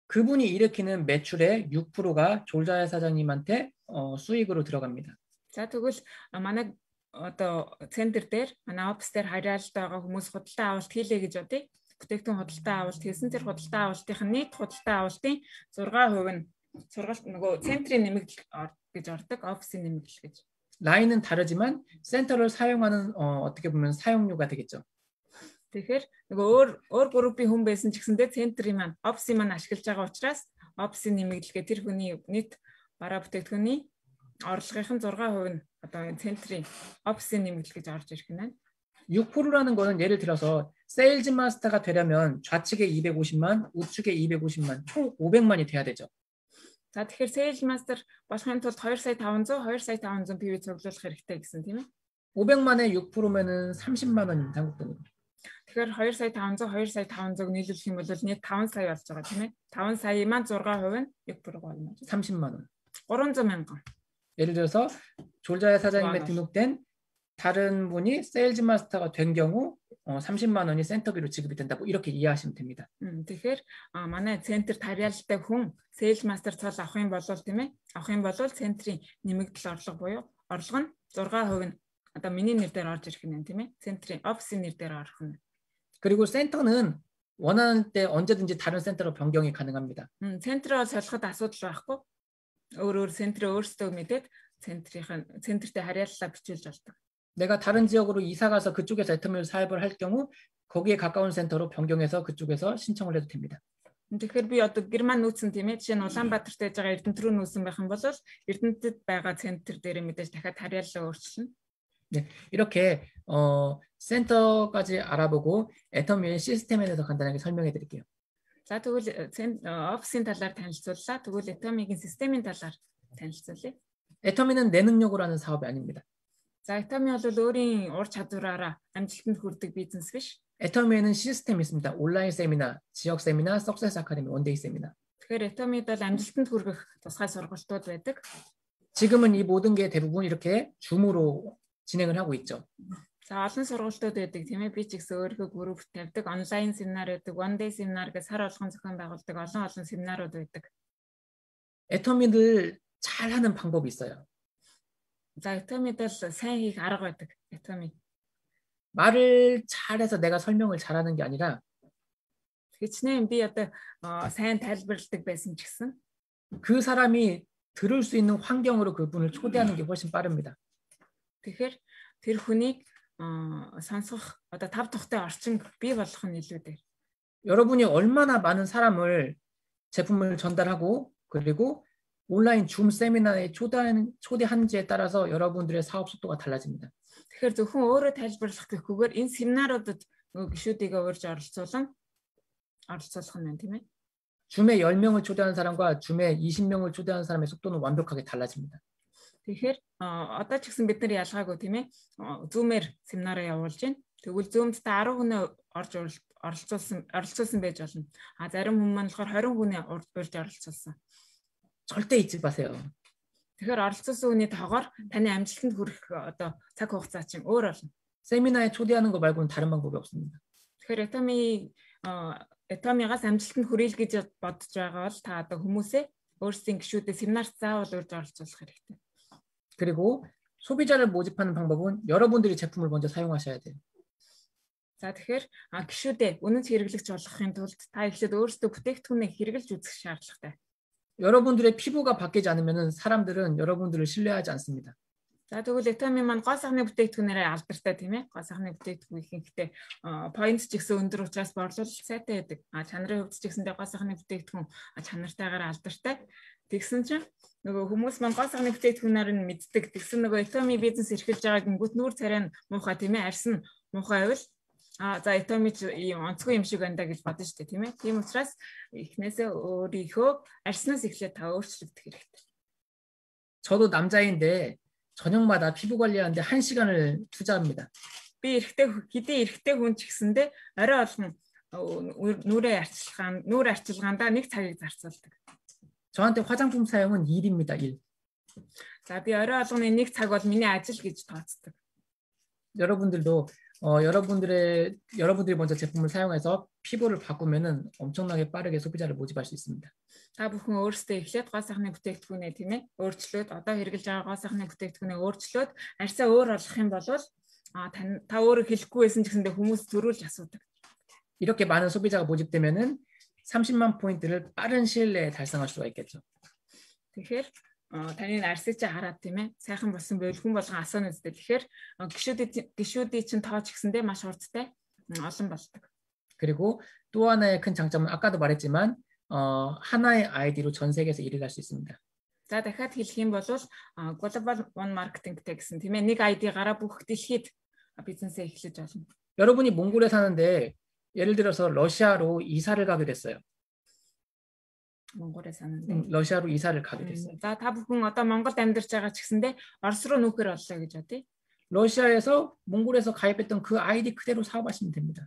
D: 그분이 일으키는 매출의 6%가 졸자야 사장님한테 수익으로 들어갑니다.
B: За тэгвэл манай одоо центр дээр манай офис дээр харьяалт байгаа хүмүүс худалдан авалт хийлээ гэж бодъё. Бүтээгдэхүүн худалдан авалт хийсэн тэр худалдан авалтын нийт худалдан авалтын 6% нь сургалт нөгөө центрийн нэмэгдэл гэж ордог, офисын нэмэгдэл гэж.
D: 라인은 다르지만 센터를 사용하는 어떻게 보면 사용료가 되겠죠.
B: Тэгэхээр нөгөө өөр группийн хүн байсан ч гэсэндээ центрийн маань офисын маань ашиглаж байгаа учраас офисын нэмэгдэлгээ тэр хүний нийт бараа бүтээгдэхүүний орлогын 6% нь одоо центрийн офисын нэмэгдэл гэж орж ирэх нь.
D: 6%라는 거는 예를 들어서 세일즈 마스터가 되려면 좌측에 250만, 우측에 250만, 총 500만이 돼야 되죠.
B: За тэгэхээр sales master болохын тулд 2,500 PV цуглуулах хэрэгтэй гэсэн тийм ээ.
D: 500만에 6%면은 30만 원입니다. 한국 돈으로.
B: Тэгэхээр 2,500 нийлүүлэх юм бол нийт 5 сая болж байгаа тийм ээ. 5 сая маань 6% нь 6% болно.
D: 30만 원.
B: 300 мянган.
D: 예를 들어서 졸자야 사장님에 등록된 다른 분이 세일즈 마스터가 된 경우 30만 원이 센터비로 지급이 된다고 이렇게 이해하시면 됩니다.
B: Тэгэхээр манай центр тарьяалтай хүн sales master цол авах юм бол тийм ээ. Авах юм бол центрийн нэмэгдэл орлого буюу орлого нь 6% нь одоо миний нэр дээр орж ирэх нь тийм ээ. Центрийн офисын нэр дээр орох нь.
D: 그리고 센터는 원하는 때 언제든지 다른 센터로 변경이 가능합니다.
B: Центроо солиход асуудал байхгүй. өөр центрээ өөрсдөө мэдээд центртэй харьяаллаа бичүүлж болдог.
D: 내가 다른 지역으로 이사 가서 그쪽에서 애터미를 사업을 할 경우 거기에 가까운 센터로 변경해서 그쪽에서 신청을 해도 됩니다.
B: Тэгэхээр би одоо Герман нүүсэн тийм ээ. Жишээ нь Улаанбаатарт байж байгаа Эрдэнэт рүү нүүсэн байх юм бол Эрдэнэтэд байгаа центр дээр мэдээж дахиад харьяаллаа өөрчилнө.
D: 네, 이렇게 센터까지 알아보고 애터미의 시스템에 대해서 간단하게 설명해 드릴게요.
B: За тэгвэл офисын талаар танилцууллаа. Тэгвэл 애터미гийн системийн талаар танилцуулъя.
D: 애터미는 내 능력으로 하는 사업이 아닙니다.
B: За 애터미 бол өөрийн ур чадвараараа амжилтанд хүрдэг бизнес биш.
D: 애터미에는 시스템이 있습니다. 온라인 세미나, 지역 세미나, 석세스 아카데미, 원데이 세미나.
B: Тэгэхээр 애터미д бол амжилтанд хүргэх тусгай сургалтууд байдаг.
D: 지금은 이 모든 게 대부분 이렇게 줌으로 진행을 하고 있죠.
B: За олон сургалтууд байдаг тийм ээ. Би ч гэсэн өөрийнхөө групп тавьдаг, онлайн семинар байдаг, one day семинар гэж сар болгон зохион байгуулдаг олон семинарууд байдаг.
D: 애터미를 잘 하는 방법이 있어요.
B: За 애터미д бол сайн хийх арга байдаг. 애터미.
D: 말을 잘해서 내가 설명을 잘하는 게 아니라
B: хичнээн би одоо сайн тайлбарладаг байсан ч гэсэн
D: 그 사람이 들을 수 있는 환경으로 그분을 초대하는 게 훨씬 빠릅니다.
B: Тэгэхээр тэр хүнийг сонсох одоо тав тухтай орчин бий болгох нь илүү дээр.
D: 여러분이 얼마나 많은 사람을 제품을 전달하고 그리고 온라인 줌 세미나에 초대하는지에 따라서 여러분들의 사업 속도가 달라집니다.
B: Тэгэхээр зөвхөн өөрөө тайлбарлах гэхгүйгээр энэ семинаруудад нөгөө гишүүдийгээ урьж оролцуулах нь тийм ээ.
D: 줌에 10명을 초대하는 사람과 줌에 20명을 초대하는 사람의 속도는 완벽하게 달라집니다.
B: Тэгэхээр одоо ч гэсэн бид нар ялгаагүй тийм ээ. Zoom-ээр семинараа явуулж байна. Тэгвэл Zoom-д та 10 хүн оролцуулсан байж болно. Зарим хүмүүс маань болохоор 20 хүн урьж оролцуулсан.
D: 절대 잊지 마세요.
B: Тэгэхээр оролцуулсан хүний тоогоор таны амжилтанд хүрэх одоо цаг хугацаа чинь өөр болно.
D: 세미나에 초대하는 거 말고는 다른 방법이 없습니다.
B: Тэгэхээр 애터미гаас амжилтанд хүрэх гэж бодож байгаа бол та одоо хүмүүсээ өөрсдийн гишүүдэд семинарт заавал урьж оролцуулах хэрэгтэй.
D: 그리고 소비자를 모집하는 방법은 여러분들이 제품을 먼저 사용하셔야 돼요.
B: За тэгэхээр гишүүдээ үнэт хэрэглэгч болгохын тулд та эхлээд өөрсдөө бүтээгдэхүүнээ хэрэглэж үзэх шаардлагатай.
D: 여러분들의 피부가 바뀌지 않으면 사람들은 여러분들을 신뢰하지 않습니다.
B: За тэгвэл Atomy маань гол сахны бүтээгдэхүүнээрээ алдартай тийм ээ. Гол сахны бүтээгдэхүүн ихэнхдээ point ч гэсэн өндөр учраас борлуулалт сайтай байдаг. Чанарын хувьд ч гэсэндээ гол сахны бүтээгдэхүүн чанартайгаар алдартай. Тэгсэн чинь нөгөө хүмүүс маань гол сахны бүтээгдэхүүнээр нь мэддэг. Тэгсэн нөгөө Atomy бизнес эрхэлж байгаа гингүүт нүүр царай нь муухай тийм ээ. Арьс нь муухай байвал за Atomy ийм онцгой юм шиг байна да гэж бодно шүү дээ тийм ээ. Тийм учраас эхнээсээ өөрийнхөө арьснаас эхлээд та өөрчлөгдөх хэрэгтэй.
D: 저도 남자인데 저녁마다 피부 관리하는데 1시간을 투자합니다.
B: Би хэдийн эрэгтэй хүн ч гэсэндээ орой болгон нүүр арчилгаандаа нэг цагийг зарцуулдаг.
D: 저한테 화장품 사용은 일입니다. 일.
B: За би орой болгоны нэг цаг бол миний ажил гэж тооцдог.
D: 여러분들도 여러분들이 먼저 제품을 사용해서 피부를 바꾸면은 엄청나게 빠르게 소비자를 모집할 수 있습니다.
B: Та бүхэн өөрсдөө эхлээд гол сахны бүтээгдэхүүнээ тийм ээ өөрчлөөд одоо хэрэглэж байгаа гол сахны бүтээгдэхүүнээ өөрчлөөд арьсаа өөр болгох юм бол та өөрөө хэлэхгүй байсан ч гэсэндээ хүмүүс төрүүлж асуудаг.
D: 이렇게 많은 소비자가 모집되면은 30만 포인트를 빠른 시일 내에 달성할 수가 있겠죠.
B: Тэгэхээр таны арьсыг чи хараад тийм ээ сайхан болсон байвал хүн болгон асууна үстэй. Тэгэхээр гишүүдийн чинь тооч гэсэндээ маш хурдтай олон болдог.
D: 그리고 또 하나의 큰 장점은 아까도 말했지만 하나의 아이디로 전 세계에서 일을 할 수 있습니다.
B: За дахиад хэлэх юм бол global one marketingтэй гэсэн тийм ээ нэг ID-гаараа бүх дэлхийд бизнесээ эхлэж болно.
D: 여러분이 몽골에 사는데 예를 들어서 러시아로 이사를 가게 됐어요.
B: 몽골에 사는데
D: 러시아로 이사를 가게 됐어요.
B: За та бүхэн одоо Монголд амьдарч байгаа ч гэсэндээ Орос руу нүүхэр боллоо гэж бодъё.
D: 러시아에서 몽골에서 가입했던 그 아이디 그대로 사업하시면 됩니다.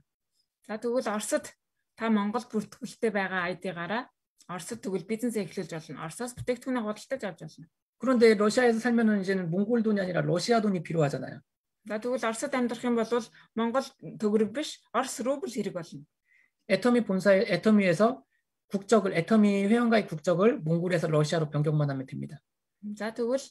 B: За тэгвэл Оросд та Монгол бүртгүүлэлтэй байгаа ID-гаараа Оросд тэгвэл бизнесээ эхлүүлж болно. Оросоос бүтээгдэхүүнээ худалдаж авч болно.
D: 그런데 러시아에서 살면은 이제는 몽골 돈이 아니라 러시아 돈이 필요하잖아요.
B: За тэгвэл Оросд амьдрах юм бол Монгол төгрөг биш Орос рубль хэрэг болно.
D: 애터미에서 국적을 애터미 회원가입 국적을 몽골에서 러시아로 변경만 하면 됩니다.
B: За тэгвэл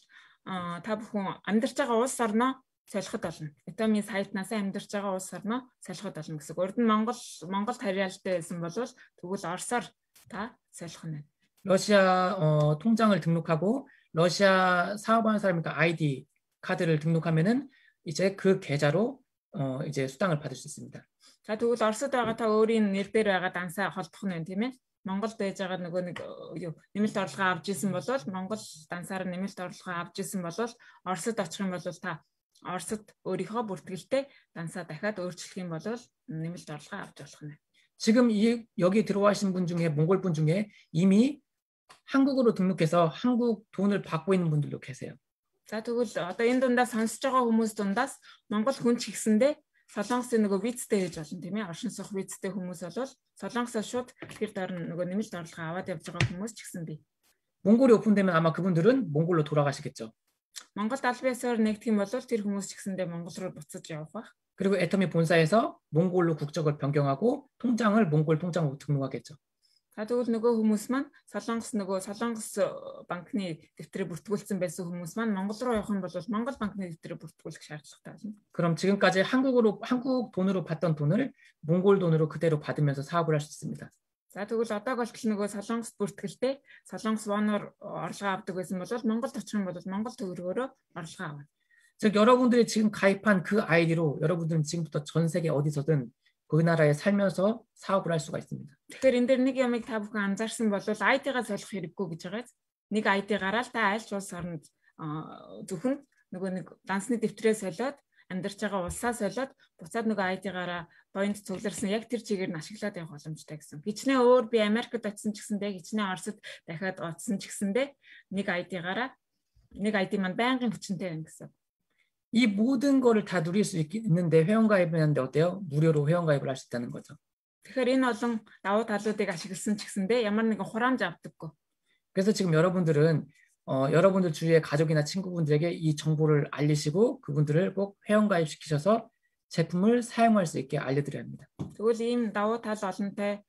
B: та бүхэн амьдарч байгаа улс орноо солиход болно. Atomy сайтнаас амьдарч байгаа улс орноо солиход болно гэсэн. Урд нь Монголд харьяалтай байсан бол тэгвэл Оросоор та солих нь.
D: 러시아 통장을 등록하고 러시아 사업하는 사람이니까 아이디 카드를 등록하면은 이제 그 계좌로 이제 수당을 받을 수 있습니다.
B: За тэгвэл Оросд байгаа та өөрийн нэр дээр байгаа дансаа холбох нь тийм ээ. Монголд байж байгаа нөгөө нэг нэмэлт орлогоо авч исэн бол Монгол дансаар нэмэлт орлогоо авч исэн бол Оросд очих юм бол та Оросд өөрийнхөө бүртгэлтэй дансаа дахиад өөрчлөх юм бол нэмэлт орлогоо авч болох нь.
D: 지금 여기 들어와신 분 중에 몽골 분 중에 이미 한국으로 등록해서 한국 돈을 받고 있는 분들도 계세요.
B: За тэгвэл одоо энэ дундаас сонсож байгаа хүмүүс дундаас Монгол хүн ч гэсэндээ Солонгосын нөгөө визтэй гэж болно тийм ээ. Оршин суух визтэй хүмүүс бол Солонгосоос шууд тэр дор нөгөө нэмэлт орлогоо аваад явж байгаа хүмүүс ч гэсэн бий.
D: 몽골이 오픈되면 아마 그분들은 몽골로 돌아가시겠죠.
B: Монголд аль биесээр нэгдэх юм бол тэр хүмүүс ч гэсэндээ Монгол руу буцаж явах байх.
D: 그리고 애터미 본사에서 몽골로 국적을 변경하고 통장을 몽골 통장으로 등록하겠죠.
B: За тэгвэл нөгөө хүмүүс маань Солонгос банкны дэвтрээ бүртгүүлсэн байсан хүмүүс маань Монгол руу явах юм бол Монгол банкны дэвтрээ бүртгүүлэх шаардлагатай байна.
D: 그럼 지금까지 한국 돈으로 받던 돈을 몽골 돈으로 그대로 받으면서 사업을 할 수 있습니다.
B: За тэгвэл одоо болтол нөгөө Солонгос бүртгэлтэй Солонгос воноор орлого авдаг байсан бол Монголд очих юм бол Монгол төгрөгөөрөө орлого авна.
D: 즉 여러분들이 지금 가입한 그 아이디로 여러분들은 지금부터 전 세계 어디서든 그 나라에 살면서 사업을 할 수가 있습니다.
B: Тэгэхээр энэ дэр нэг ямыг та бүхэн анзаарсан бол ID-гаа солих хэрэггүй гэж байгаа. Нэг ID-гаараа л та аль ч улс орнд зөвхөн нөгөө нэг дансны дэвтрээ солиод амьдарч байгаа улсаа солиод буцаад нөгөө ID-гаараа point цугларсан яг тэр чигээр нь ашиглаад явах боломжтой гэсэн. Хичнээн өөр би Америкт очисон ч гэсэндээ хичнээн Оросд дахиад очисон ч гэсэндээ нэг ID-гаараа нэг ID маань байнгын хүчинтэй байна гэсэн.
D: 이 모든 거를 다 누릴 수 있는데 회원가입하는데 어때요? 무료로 회원가입을 할 수 있다는 거죠.
B: Тэгэхээр энэ олон давуу талуудыг ашигласан ч гэсэндээ ямар нэгэн хураамж авдаггүй.
D: 그래서 지금 여러분들은 여러분들 주위의 가족이나 친구분들에게 이 정보를 알리시고 그분들을 꼭 회원가입 시키셔서 제품을 사용할 수 있게 알려드려야 합니다.
B: Тэгвэл ийм давуу тал олонтой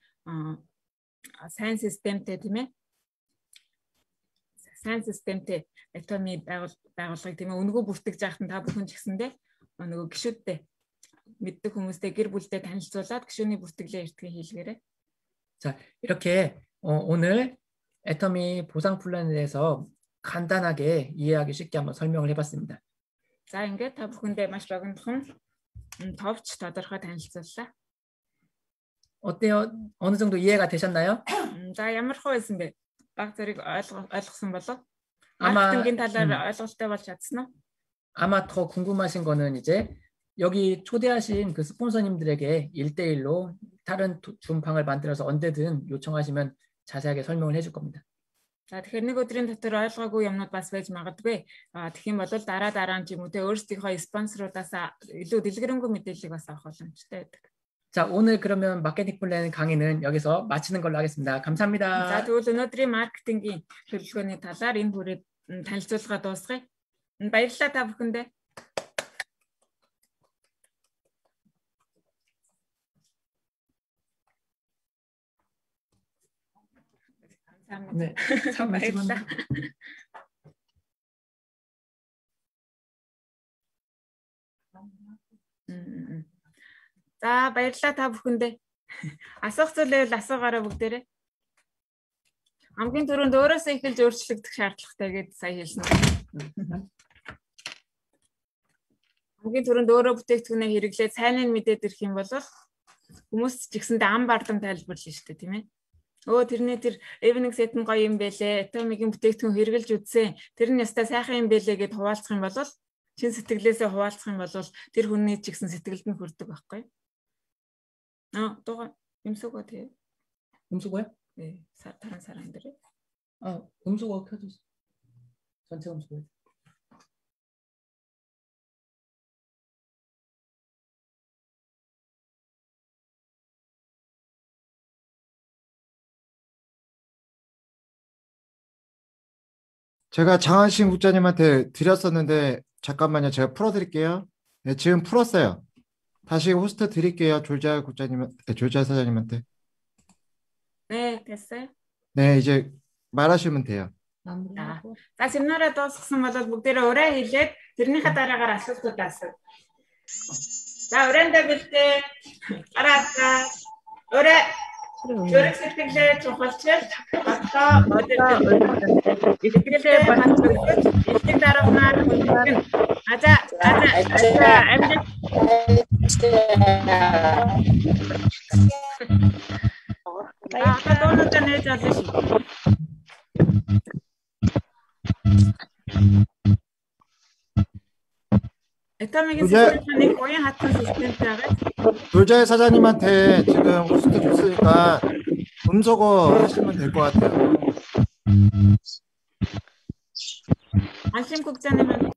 B: сайн системтэй тийм ээ сайн системтэй атомын байгууллагыг тийм ээ өнгөө бүртгэж яахад та бүхэн ч гэсэндээ нөгөө гишүүдтэй мэддэг хүмүүстэй гэр бүлтэй танилцуулаад гишүүний бүртгэлээ эртгээ хийлгээрэй.
D: 자, 이렇게 오늘 애터미 보상 플랜에 대해서 간단하게 이해하기 쉽게 한번 설명을 해봤습니다.
B: За ингээд та бүхэндээ маш богинохон товч тодорхой танилцууллаа.
D: 어때요? 어느 정도 이해가 되셨나요?
B: За ямар хөө байсан бэ? Баг зэрэг ойлгосон болов?
D: 아마
B: маркетингийн талаар ойлголттой болж чадсан уу?
D: 아마 더 궁금하신 거는 이제 여기 초대하신 그 스폰서님들에게 1대1로 다른 줌방을 만들어서 언제든 요청하시면 자세하게 설명을 해줄 겁니다.
B: За тэгэхээр нэг өдрийн дотор ойлгоогүй юмнууд бас байж магадгүй. Тэгэх юм бол дараа нь ч юм уу те өөрсдийнхөө спонсорудаас илүү дэлгэрэнгүй мэдээллийг бас авах боломжтой байдаг.
D: 자, 오늘 그러면 마케팅 플랜 강의는 여기서 마치는 걸로 하겠습니다. 감사합니다.
B: За тэгвэл өнөөдрийн маркетингийн төлөвлөгөөний талаар энэ бүрийг танилцуулга дуусгая. Баярлалаа та бүхэндээ.
D: 네, 참
B: баярлалаа. За баярлалаа та бүхэндээ. Асуух зүйл байвал асуугаарай бүгдээрээ. Хамгийн түрүүнд өөрөөсөө эхэлж өөрчлөгдөх шаардлагатай гэдээ сая хэлсэн. Хамгийн түрүүнд өөрөө бүтээгдэхүүнээ хэрэглээд сайныг мэдээд ирэх юм бол хүмүүс ч ихсэндээ ам бардам тайлбарлана шүү дээ, тийм ээ. Тэрний тэр evening set нь гоё юм бэлээ. Атомигийн бүтээгдэхүүн хэрэгжилж үзсэн. Тэр нь ястай сайхан юм бэлээ гэд хуваалцах юм бол чин сэтгэлээсээ хуваалцах юм бол тэр хүний ч ихсэн сэтгэлд нь хүрдэг байхгүй. 또가 음소거 돼요?
D: 음소거요?
B: 네, 다른 사람들이.
D: 음소거 켜주세요. 전체 음소거.
A: 제가 장한신 국장님한테 드렸었는데 잠깐만요. 제가 풀어드릴게요. 네, 지금 풀었어요. 다시 호스트 드릴게요. 졸자 국장님한테, 졸자 사장님한테.
B: 네, 됐어요.
A: 네, 이제 말하시면 돼요.
B: За семинараа дуусгасан бол бүгдээрээ ураа хэлээд тэрнийхээ дараагаар асуултууд асуу. За урандаа бэлтээ. Гараацаа. Ураа Жөрөг сэтгэлээ чухалчил бата ихтэй батлуулж ихтэй дараагаар хүндэн. Аза амжилт. Доонуудаа нээж олно шүү. 애터미гийн систем이 고양 같은 시스템이라고.
A: 졸자의 사장님한테 지금 호스트 줬으니까 음소거 하시면 될 것 같아요.
B: 안심 국장님은